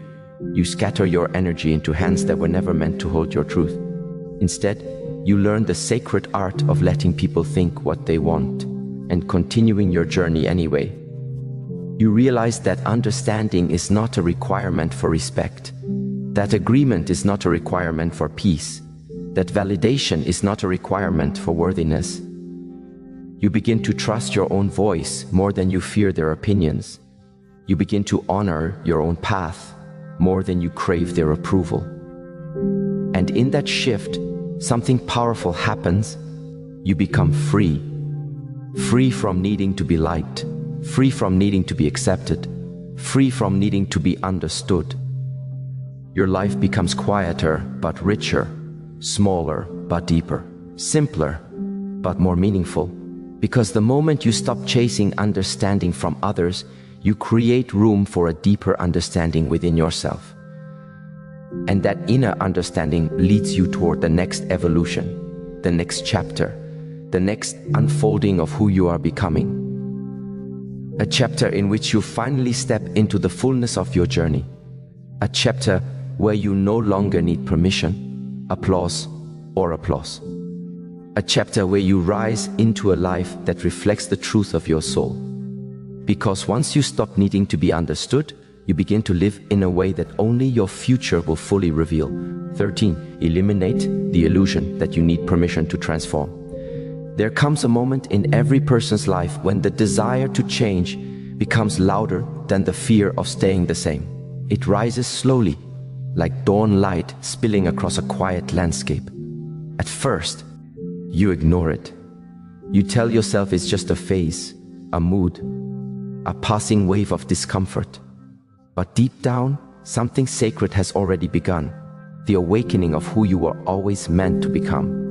you scatter your energy into hands that were never meant to hold your truth. Instead, you learn the sacred art of letting people think what they want and continuing your journey anyway. You realize that understanding is not a requirement for respect. That agreement is not a requirement for peace. That validation is not a requirement for worthiness. You begin to trust your own voice more than you fear their opinions. You begin to honor your own path more than you crave their approval. And in that shift, something powerful happens. You become free. Free from needing to be liked. Free from needing to be accepted. Free from needing to be understood. Your life becomes quieter but richer, smaller but deeper, simpler but more meaningful. Because the moment you stop chasing understanding from others, you create room for a deeper understanding within yourself. And that inner understanding leads you toward the next evolution, the next chapter, the next unfolding of who you are becoming. A chapter in which you finally step into the fullness of your journey. A chapter where you no longer need permission, applause, or applause. A chapter where you rise into a life that reflects the truth of your soul. Because once you stop needing to be understood, you begin to live in a way that only your future will fully reveal. 13. Eliminate the illusion that you need permission to transform. There comes a moment in every person's life when the desire to change becomes louder than the fear of staying the same. It rises slowly, like dawn light spilling across a quiet landscape. At first, you ignore it. You tell yourself it's just a phase, a mood, a passing wave of discomfort. But deep down, something sacred has already begun, the awakening of who you were always meant to become.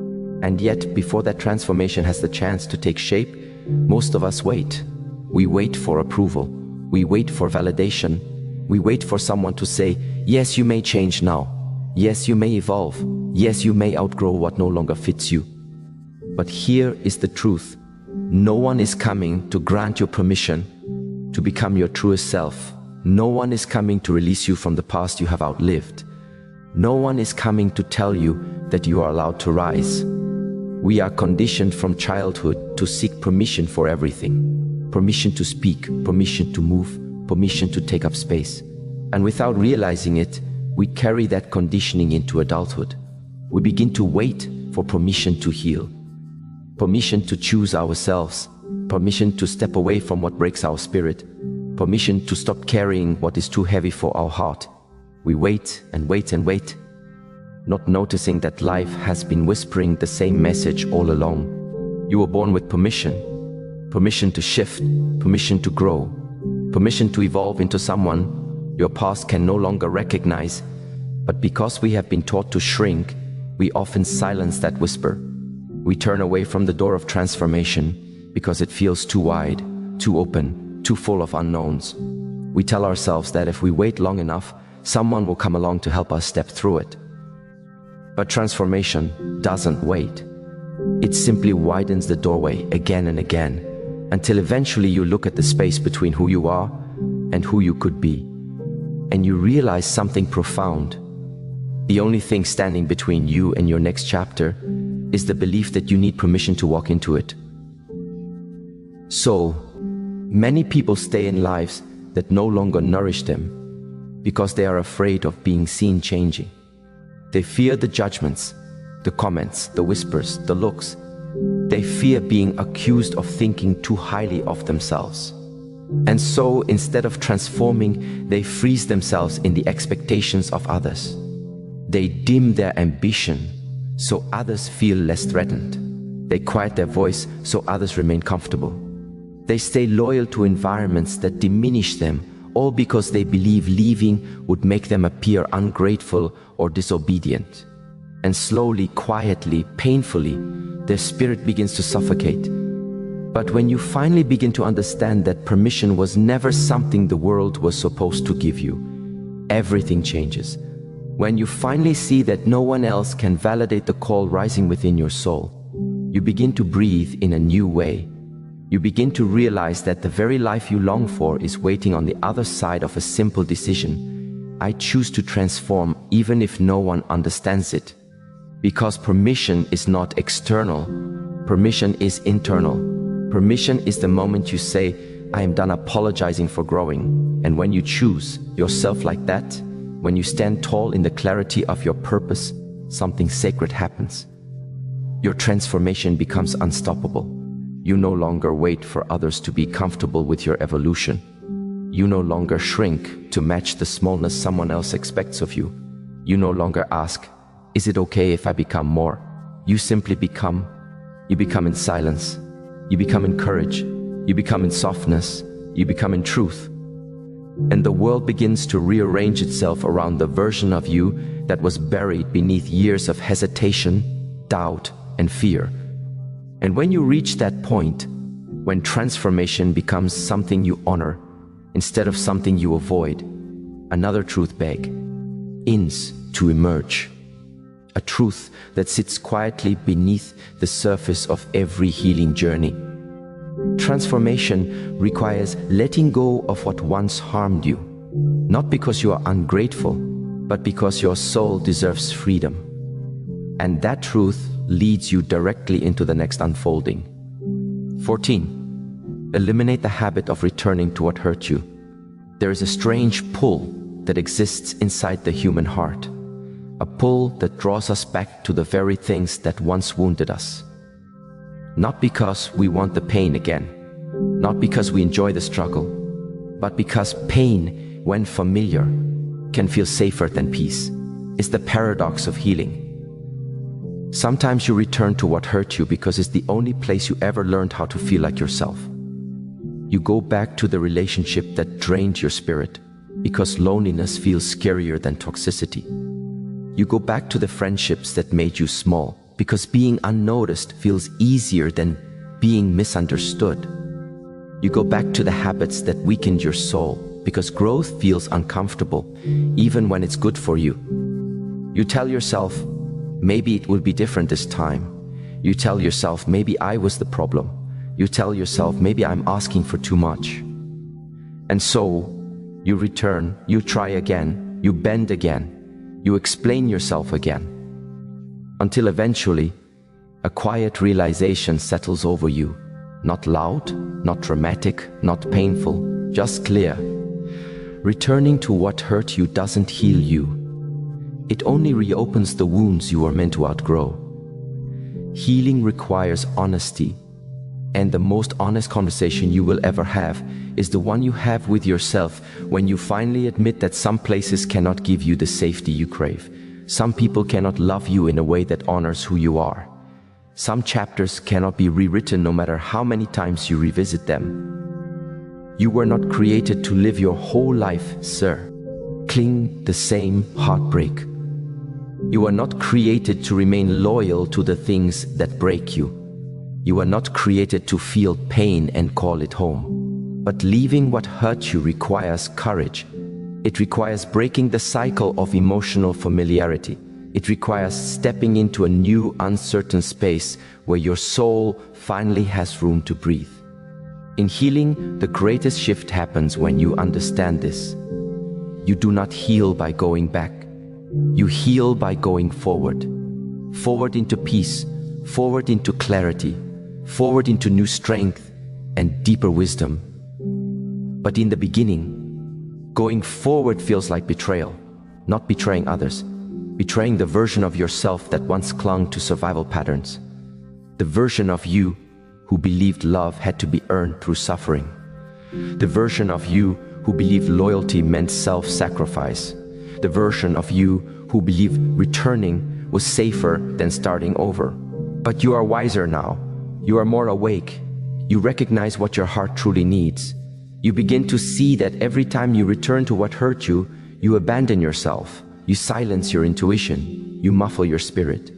And yet, before that transformation has the chance to take shape, most of us wait. We wait for approval. We wait for validation. We wait for someone to say, yes, you may change now. Yes, you may evolve. Yes, you may outgrow what no longer fits you. But here is the truth. No one is coming to grant you permission to become your truest self. No one is coming to release you from the past you have outlived. No one is coming to tell you that you are allowed to rise. We are conditioned from childhood to seek permission for everything. permission to speak, permission to move, permission to take up space. And without realizing it, we carry that conditioning into adulthood. We begin to wait for permission to heal, permission to choose ourselves, permission to step away from what breaks our spirit, permission to stop carrying what is too heavy for our heart. We wait and wait and wait, not noticing that life has been whispering the same message all along. You were born with permission, permission to shift, permission to grow, permission to evolve into someone your past can no longer recognize. But because we have been taught to shrink, we often silence that whisper. We turn away from the door of transformation because it feels too wide, too open, too full of unknowns. We tell ourselves that if we wait long enough, someone will come along to help us step through it. But transformation doesn't wait. It simply widens the doorway again and again, until eventually you look at the space between who you are and who you could be, and you realize something profound. The only thing standing between you and your next chapter is the belief that you need permission to walk into it. So, many people stay in lives that no longer nourish them because they are afraid of being seen changing. They fear the judgments, the comments, the whispers, the looks. They fear being accused of thinking too highly of themselves. And so, instead of transforming, they freeze themselves in the expectations of others. They dim their ambition so others feel less threatened. They quiet their voice so others remain comfortable. They stay loyal to environments that diminish them, all because they believe leaving would make them appear ungrateful or disobedient. And slowly, quietly, painfully, their spirit begins to suffocate. But when you finally begin to understand that permission was never something the world was supposed to give you, everything changes. When you finally see that no one else can validate the call rising within your soul, you begin to breathe in a new way. You begin to realize that the very life you long for is waiting on the other side of a simple decision. I choose to transform even if no one understands it. Because permission is not external, permission is internal. Permission is the moment you say, I am done apologizing for growing. And when you choose yourself like that, when you stand tall in the clarity of your purpose, something sacred happens. Your transformation becomes unstoppable. You no longer wait for others to be comfortable with your evolution. You no longer shrink to match the smallness someone else expects of you. You no longer ask, is it okay if I become more? You simply become. You become in silence. You become in courage. You become in softness. You become in truth. And the world begins to rearrange itself around the version of you that was buried beneath years of hesitation, doubt, and fear. And when you reach that point, when transformation becomes something you honor instead of something you avoid, another truth begins to emerge. A truth that sits quietly beneath the surface of every healing journey. Transformation requires letting go of what once harmed you, not because you are ungrateful, but because your soul deserves freedom. And that truth leads you directly into the next unfolding. 14. Eliminate the habit of returning to what hurt you. There is a strange pull that exists inside the human heart. A pull that draws us back to the very things that once wounded us. Not because we want the pain again, not because we enjoy the struggle, but because pain, when familiar, can feel safer than peace. It's the paradox of healing. Sometimes you return to what hurt you because it's the only place you ever learned how to feel like yourself. You go back to the relationship that drained your spirit because loneliness feels scarier than toxicity. You go back to the friendships that made you small because being unnoticed feels easier than being misunderstood. You go back to the habits that weakened your soul because growth feels uncomfortable, even when it's good for you. You tell yourself, maybe it will be different this time. You tell yourself, maybe I was the problem. You tell yourself, maybe I'm asking for too much. And so, you return, you try again, you bend again. You explain yourself again, until eventually, a quiet realization settles over you. Not loud, not dramatic, not painful, just clear. Returning to what hurt you doesn't heal you. It only reopens the wounds you were meant to outgrow. Healing requires honesty, and the most honest conversation you will ever have is the one you have with yourself when you finally admit that some places cannot give you the safety you crave. Some people cannot love you in a way that honors who you are. Some chapters cannot be rewritten no matter how many times you revisit them. You were not created to live your whole life, sir. Cling the same heartbreak. You are not created to remain loyal to the things that break you. You are not created to feel pain and call it home. But leaving what hurt you requires courage. It requires breaking the cycle of emotional familiarity. It requires stepping into a new, uncertain space where your soul finally has room to breathe. In healing, the greatest shift happens when you understand this. You do not heal by going back. You heal by going forward. Forward into peace, forward into clarity, forward into new strength and deeper wisdom. But in the beginning, going forward feels like betrayal, not betraying others, betraying the version of yourself that once clung to survival patterns, the version of you who believed love had to be earned through suffering, the version of you who believed loyalty meant self-sacrifice, the version of you who believed returning was safer than starting over. But you are wiser now. You are more awake. You recognize what your heart truly needs. You begin to see that every time you return to what hurt you, you abandon yourself. You silence your intuition. You muffle your spirit.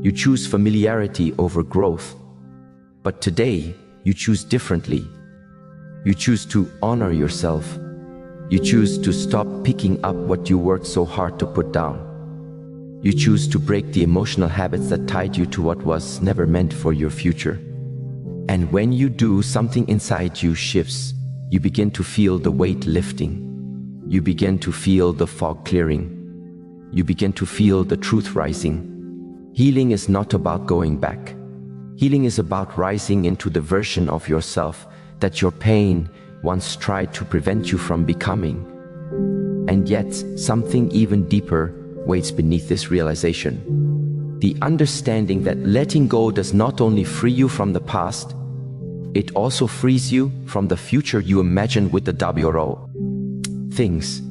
You choose familiarity over growth. But today, you choose differently. You choose to honor yourself. You choose to stop picking up what you worked so hard to put down. You choose to break the emotional habits that tied you to what was never meant for your future. And when you do, something inside you shifts. You begin to feel the weight lifting. You begin to feel the fog clearing. You begin to feel the truth rising. Healing is not about going back. Healing is about rising into the version of yourself that your pain once tried to prevent you from becoming. And yet, something even deeper waits beneath this realization. The understanding that letting go does not only free you from the past, it also frees you from the future you imagined with the WRO. Things.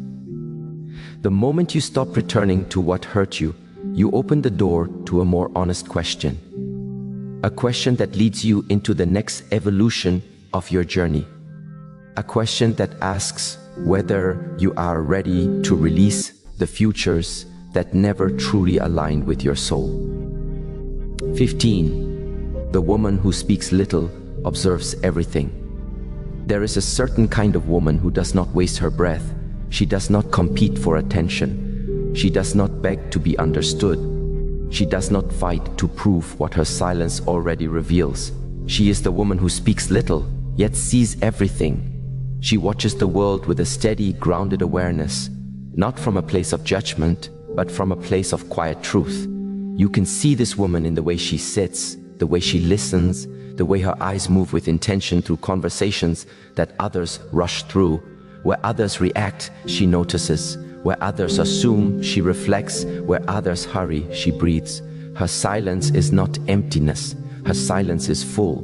The moment you stop returning to what hurt you, you open the door to a more honest question. A question that leads you into the next evolution of your journey. A question that asks whether you are ready to release the futures that never truly aligned with your soul. 15. The woman who speaks little observes everything. There is a certain kind of woman who does not waste her breath. She does not compete for attention. She does not beg to be understood. She does not fight to prove what her silence already reveals. She is the woman who speaks little, yet sees everything. She watches the world with a steady, grounded awareness, not from a place of judgment, but from a place of quiet truth. You can see this woman in the way she sits, the way she listens, the way her eyes move with intention through conversations that others rush through. Where others react, she notices. Where others assume, she reflects. Where others hurry, she breathes. Her silence is not emptiness. Her silence is full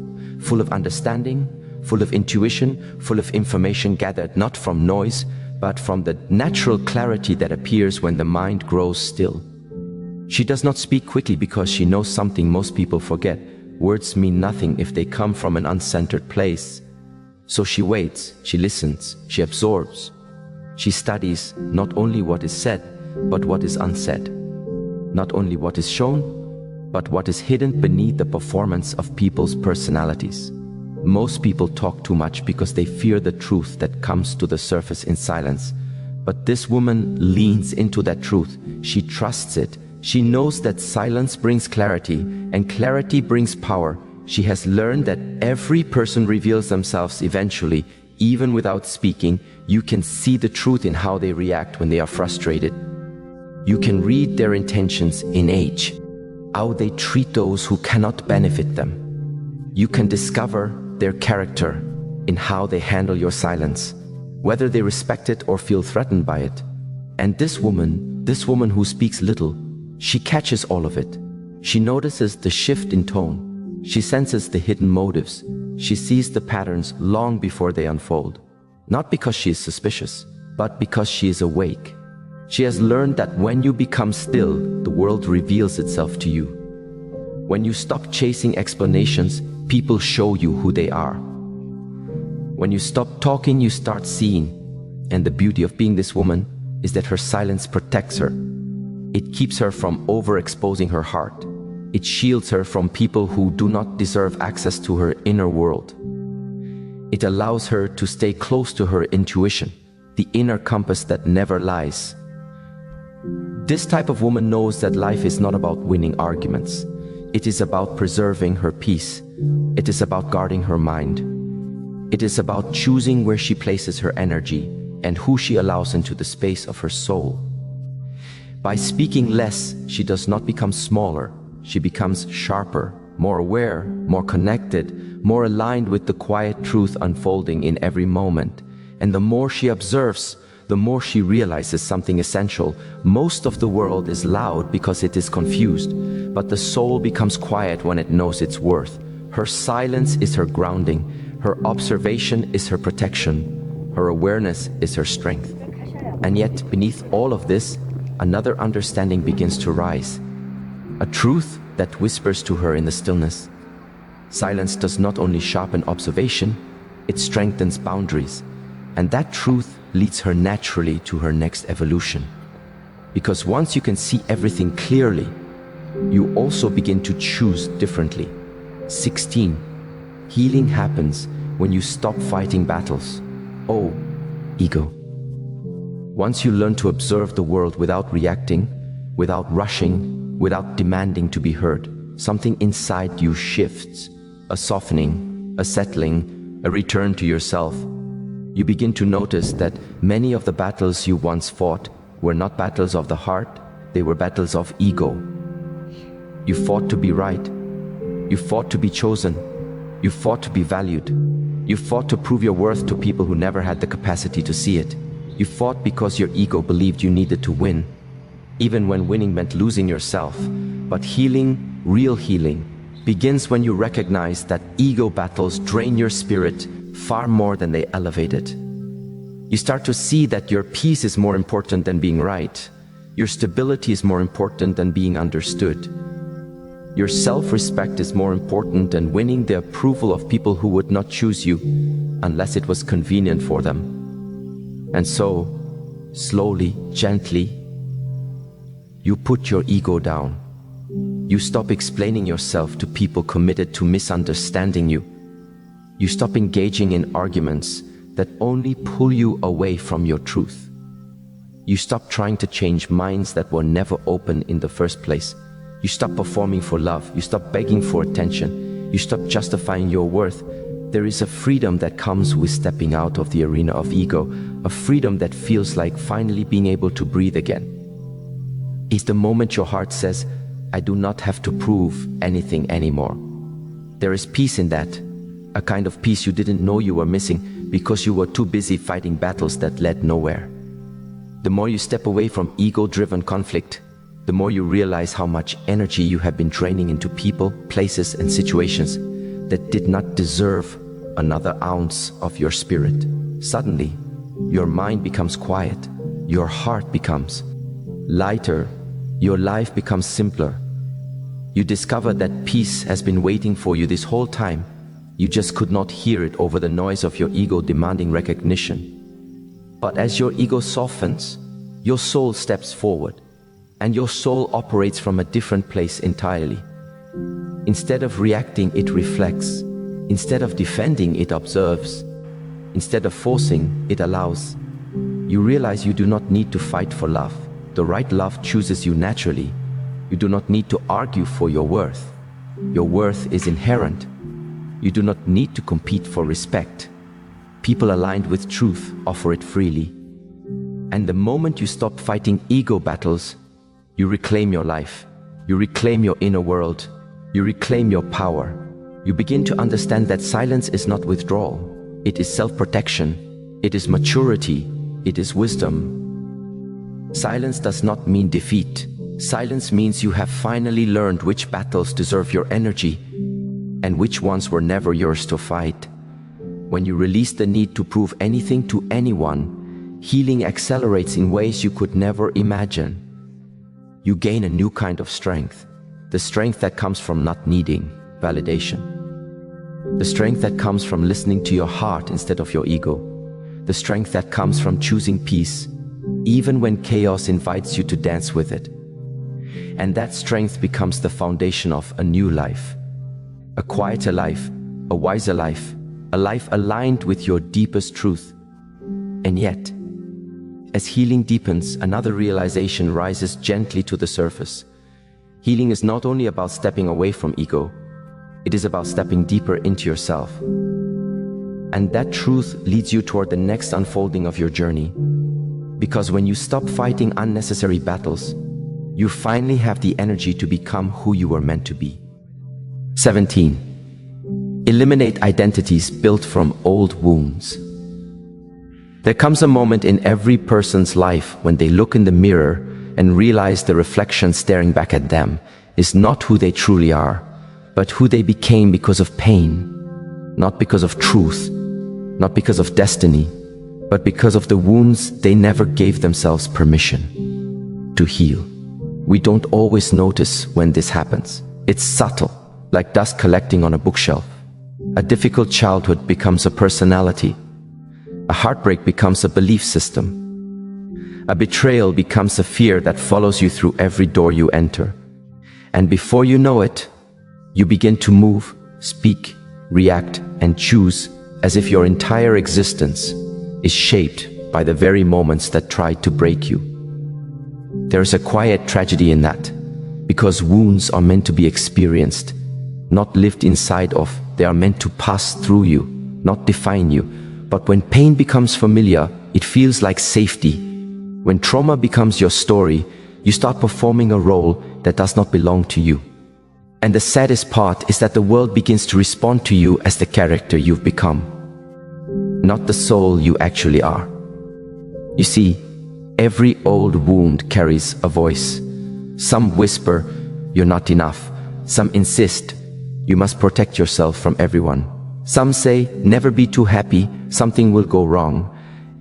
of understanding, full of intuition, full of information gathered not from noise, but from the natural clarity that appears when the mind grows still. She does not speak quickly because she knows something most people forget. Words mean nothing if they come from an uncentered place. So she waits, she listens, she absorbs. She studies not only what is said, but what is unsaid. Not only what is shown, but what is hidden beneath the performance of people's personalities. Most people talk too much because they fear the truth that comes to the surface in silence. But this woman leans into that truth. She trusts it. She knows that silence brings clarity, and clarity brings power. She has learned that every person reveals themselves eventually, even without speaking. You can see the truth in how they react when they are frustrated. You can read their intentions in age, how they treat those who cannot benefit them. You can discover their character in how they handle your silence, whether they respect it or feel threatened by it. And this woman who speaks little, she catches all of it. She notices the shift in tone. She senses the hidden motives. She sees the patterns long before they unfold. Not because she is suspicious, but because she is awake. She has learned that when you become still, the world reveals itself to you. When you stop chasing explanations, people show you who they are. When you stop talking, you start seeing. And the beauty of being this woman is that her silence protects her. It keeps her from overexposing her heart. It shields her from people who do not deserve access to her inner world. It allows her to stay close to her intuition, the inner compass that never lies. This type of woman knows that life is not about winning arguments. It is about preserving her peace. It is about guarding her mind. It is about choosing where she places her energy and who she allows into the space of her soul. By speaking less, she does not become smaller. She becomes sharper, more aware, more connected, more aligned with the quiet truth unfolding in every moment. And the more she observes, the more she realizes something essential. Most of the world is loud because it is confused, but the soul becomes quiet when it knows its worth. Her silence is her grounding. Her observation is her protection. Her awareness is her strength. And yet, beneath all of this, another understanding begins to rise. A truth that whispers to her in the stillness. Silence does not only sharpen observation, it strengthens boundaries. And that truth leads her naturally to her next evolution. Because once you can see everything clearly, you also begin to choose differently. 16. Healing happens when you stop fighting battles. Oh, ego. Once you learn to observe the world without reacting, without rushing, without demanding to be heard, something inside you shifts. A softening, a settling, a return to yourself. You begin to notice that many of the battles you once fought were not battles of the heart, they were battles of ego. You fought to be right. You fought to be chosen. You fought to be valued. You fought to prove your worth to people who never had the capacity to see it. You fought because your ego believed you needed to win, even when winning meant losing yourself. But healing, real healing, begins when you recognize that ego battles drain your spirit far more than they elevate it. You start to see that your peace is more important than being right. Your stability is more important than being understood. Your self-respect is more important than winning the approval of people who would not choose you unless it was convenient for them. And so, slowly, gently, you put your ego down. You stop explaining yourself to people committed to misunderstanding you. You stop engaging in arguments that only pull you away from your truth. You stop trying to change minds that were never open in the first place. You stop performing for love. You stop begging for attention. You stop justifying your worth. There is a freedom that comes with stepping out of the arena of ego, a freedom that feels like finally being able to breathe again. It's the moment your heart says, I do not have to prove anything anymore. There is peace in that, a kind of peace you didn't know you were missing because you were too busy fighting battles that led nowhere. The more you step away from ego-driven conflict, the more you realize how much energy you have been draining into people, places, and situations that did not deserve another ounce of your spirit. Suddenly, your mind becomes quiet, your heart becomes lighter, your life becomes simpler. You discover that peace has been waiting for you this whole time. You just could not hear it over the noise of your ego demanding recognition. But as your ego softens, your soul steps forward, and your soul operates from a different place entirely. Instead of reacting, it reflects. Instead of defending, it observes. Instead of forcing, it allows. You realize you do not need to fight for love. The right love chooses you naturally. You do not need to argue for your worth. Your worth is inherent. You do not need to compete for respect. People aligned with truth offer it freely. And the moment you stop fighting ego battles, you reclaim your life. You reclaim your inner world. You reclaim your power. You begin to understand that silence is not withdrawal. It is self-protection. It is maturity. It is wisdom. Silence does not mean defeat. Silence means you have finally learned which battles deserve your energy and which ones were never yours to fight. When you release the need to prove anything to anyone, healing accelerates in ways you could never imagine. You gain a new kind of strength, the strength that comes from not needing validation. The strength that comes from listening to your heart instead of your ego. The strength that comes from choosing peace, even when chaos invites you to dance with it. And that strength becomes the foundation of a new life. A quieter life, a wiser life, a life aligned with your deepest truth. And yet, as healing deepens, another realization rises gently to the surface. Healing is not only about stepping away from ego, it is about stepping deeper into yourself. And that truth leads you toward the next unfolding of your journey. Because when you stop fighting unnecessary battles, you finally have the energy to become who you were meant to be. 17. Eliminate identities built from old wounds. There comes a moment in every person's life when they look in the mirror and realize the reflection staring back at them is not who they truly are, but who they became because of pain, not because of truth, not because of destiny, but because of the wounds they never gave themselves permission to heal. We don't always notice when this happens. It's subtle, like dust collecting on a bookshelf. A difficult childhood becomes a personality. A heartbreak becomes a belief system. A betrayal becomes a fear that follows you through every door you enter. And before you know it, you begin to move, speak, react, and choose as if your entire existence is shaped by the very moments that tried to break you. There is a quiet tragedy in that, because wounds are meant to be experienced, not lived inside of. They are meant to pass through you, not define you. But when pain becomes familiar, it feels like safety. When trauma becomes your story, you start performing a role that does not belong to you. And the saddest part is that the world begins to respond to you as the character you've become, not the soul you actually are. You see, every old wound carries a voice. Some whisper, "You're not enough." Some insist, "You must protect yourself from everyone." Some say, "Never be too happy, something will go wrong."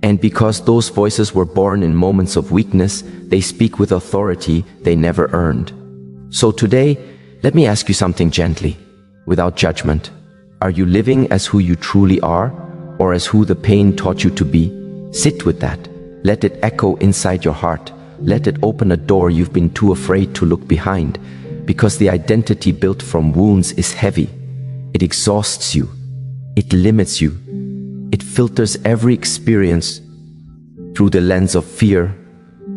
And because those voices were born in moments of weakness, they speak with authority they never earned. So today, let me ask you something gently, without judgment. Are you living as who you truly are, or as who the pain taught you to be? Sit with that. Let it echo inside your heart. Let it open a door you've been too afraid to look behind, because the identity built from wounds is heavy. It exhausts you. It limits you. It filters every experience through the lens of fear,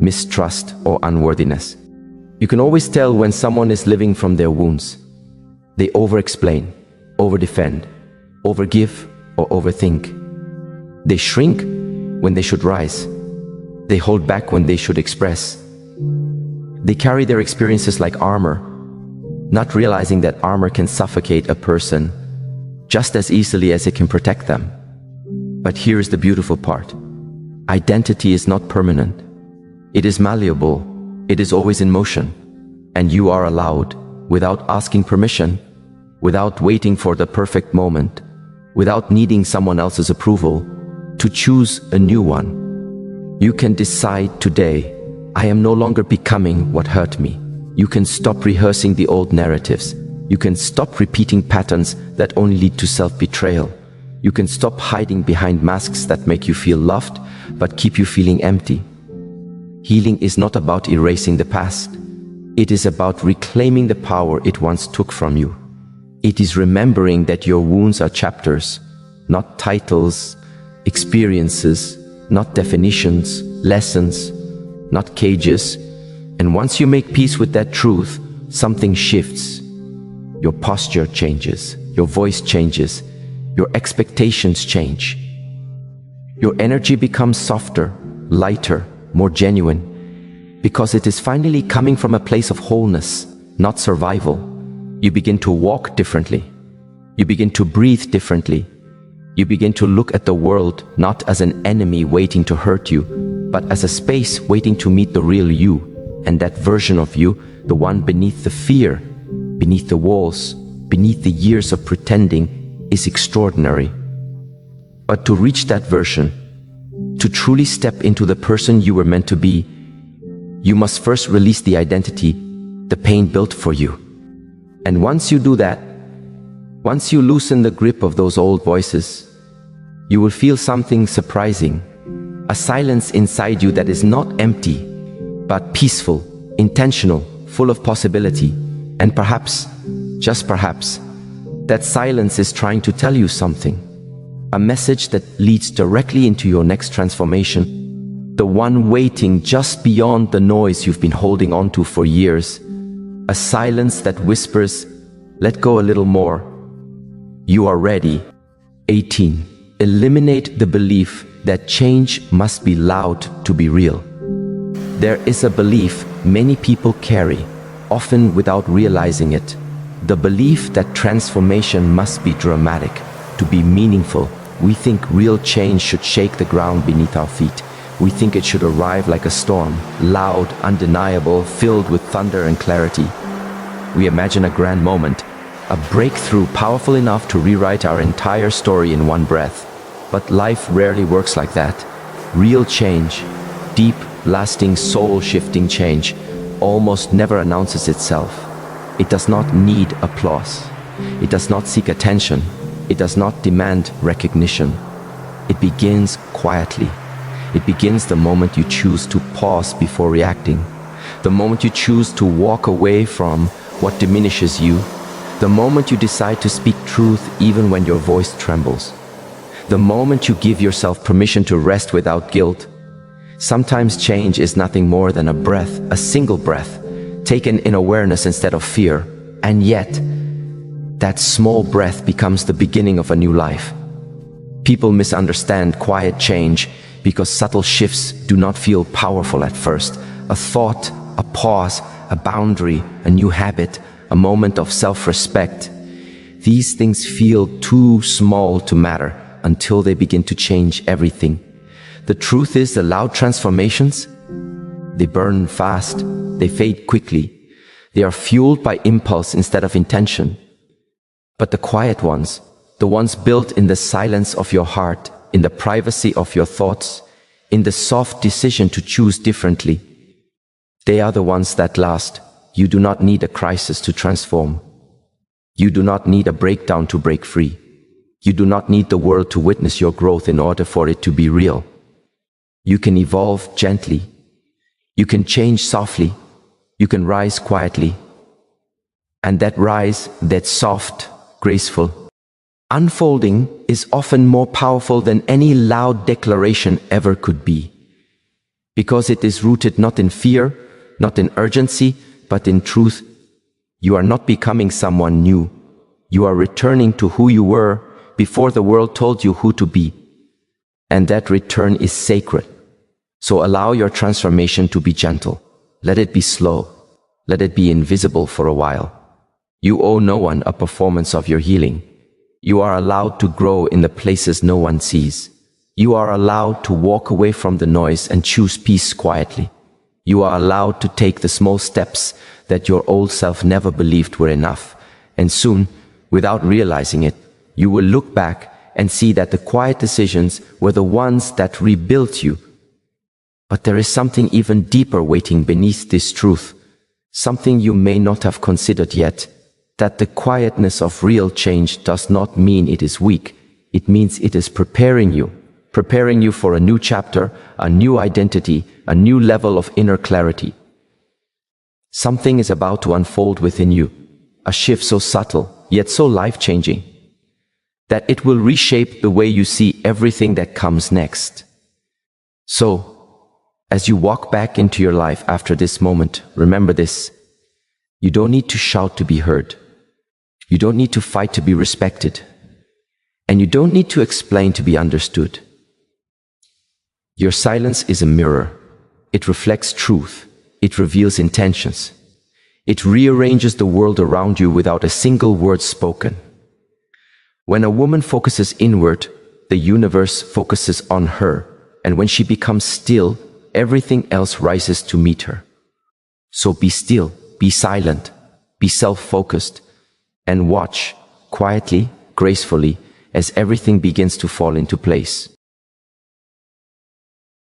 mistrust, or unworthiness. You can always tell when someone is living from their wounds. They over-explain, over-defend, overgive, or overthink. They shrink when they should rise. They hold back when they should express. They carry their experiences like armor, not realizing that armor can suffocate a person just as easily as it can protect them. But here's the beautiful part. Identity is not permanent. It is malleable. It is always in motion. And you are allowed, without asking permission, without waiting for the perfect moment, without needing someone else's approval, to choose a new one. You can decide today, I am no longer becoming what hurt me. You can stop rehearsing the old narratives. You can stop repeating patterns that only lead to self-betrayal. You can stop hiding behind masks that make you feel loved, but keep you feeling empty. Healing is not about erasing the past. It is about reclaiming the power it once took from you. It is remembering that your wounds are chapters, not titles, experiences, not definitions, lessons, not cages. And once you make peace with that truth, something shifts. Your posture changes, your voice changes, your expectations change. Your energy becomes softer, lighter, more genuine, because it is finally coming from a place of wholeness, not survival. You begin to walk differently. You begin to breathe differently. You begin to look at the world not as an enemy waiting to hurt you, but as a space waiting to meet the real you. And that version of you, the one beneath the fear, beneath the walls, beneath the years of pretending, is extraordinary. But to reach that version, to truly step into the person you were meant to be, you must first release the identity the pain built for you. And once you do that, once you loosen the grip of those old voices, you will feel something surprising, a silence inside you that is not empty, but peaceful, intentional, full of possibility. And perhaps, just perhaps, that silence is trying to tell you something, a message that leads directly into your next transformation, the one waiting just beyond the noise you've been holding on to for years, a silence that whispers, let go a little more. You are ready. 18. Eliminate the belief that change must be loud to be real. There is a belief many people carry, often without realizing it, the belief that transformation must be dramatic, to be meaningful. We think real change should shake the ground beneath our feet. We think it should arrive like a storm, loud, undeniable, filled with thunder and clarity. We imagine a grand moment, a breakthrough powerful enough to rewrite our entire story in one breath. But life rarely works like that. Real change, deep, lasting, soul-shifting change, almost never announces itself. It does not need applause. It does not seek attention. It does not demand recognition. It begins quietly. It begins the moment you choose to pause before reacting. The moment you choose to walk away from what diminishes you. The moment you decide to speak truth even when your voice trembles. The moment you give yourself permission to rest without guilt. Sometimes change is nothing more than a breath, a single breath, taken in awareness instead of fear. And yet, that small breath becomes the beginning of a new life. People misunderstand quiet change because subtle shifts do not feel powerful at first. A thought, a pause, a boundary, a new habit, a moment of self-respect. These things feel too small to matter until they begin to change everything. The truth is, the loud transformations, they burn fast, they fade quickly. They are fueled by impulse instead of intention. But the quiet ones, the ones built in the silence of your heart, in the privacy of your thoughts, in the soft decision to choose differently, they are the ones that last. You do not need a crisis to transform. You do not need a breakdown to break free. You do not need the world to witness your growth in order for it to be real. You can evolve gently. You can change softly. You can rise quietly. And that rise, that soft, graceful unfolding is often more powerful than any loud declaration ever could be. Because it is rooted not in fear, not in urgency, but in truth. You are not becoming someone new. You are returning to who you were before the world told you who to be. And that return is sacred. So allow your transformation to be gentle. Let it be slow. Let it be invisible for a while. You owe no one a performance of your healing. You are allowed to grow in the places no one sees. You are allowed to walk away from the noise and choose peace quietly. You are allowed to take the small steps that your old self never believed were enough. And soon, without realizing it, you will look back and see that the quiet decisions were the ones that rebuilt you. But there is something even deeper waiting beneath this truth, something you may not have considered yet, that the quietness of real change does not mean it is weak. It means it is preparing you for a new chapter, a new identity, a new level of inner clarity. Something is about to unfold within you, a shift so subtle, yet so life-changing, that it will reshape the way you see everything that comes next. So, as you walk back into your life after this moment, remember this. You don't need to shout to be heard. You don't need to fight to be respected. And you don't need to explain to be understood. Your silence is a mirror. It reflects truth. It reveals intentions. It rearranges the world around you without a single word spoken. When a woman focuses inward, the universe focuses on her, and when she becomes still, everything else rises to meet her. So be still, be silent, be self-focused, and watch, quietly, gracefully, as everything begins to fall into place.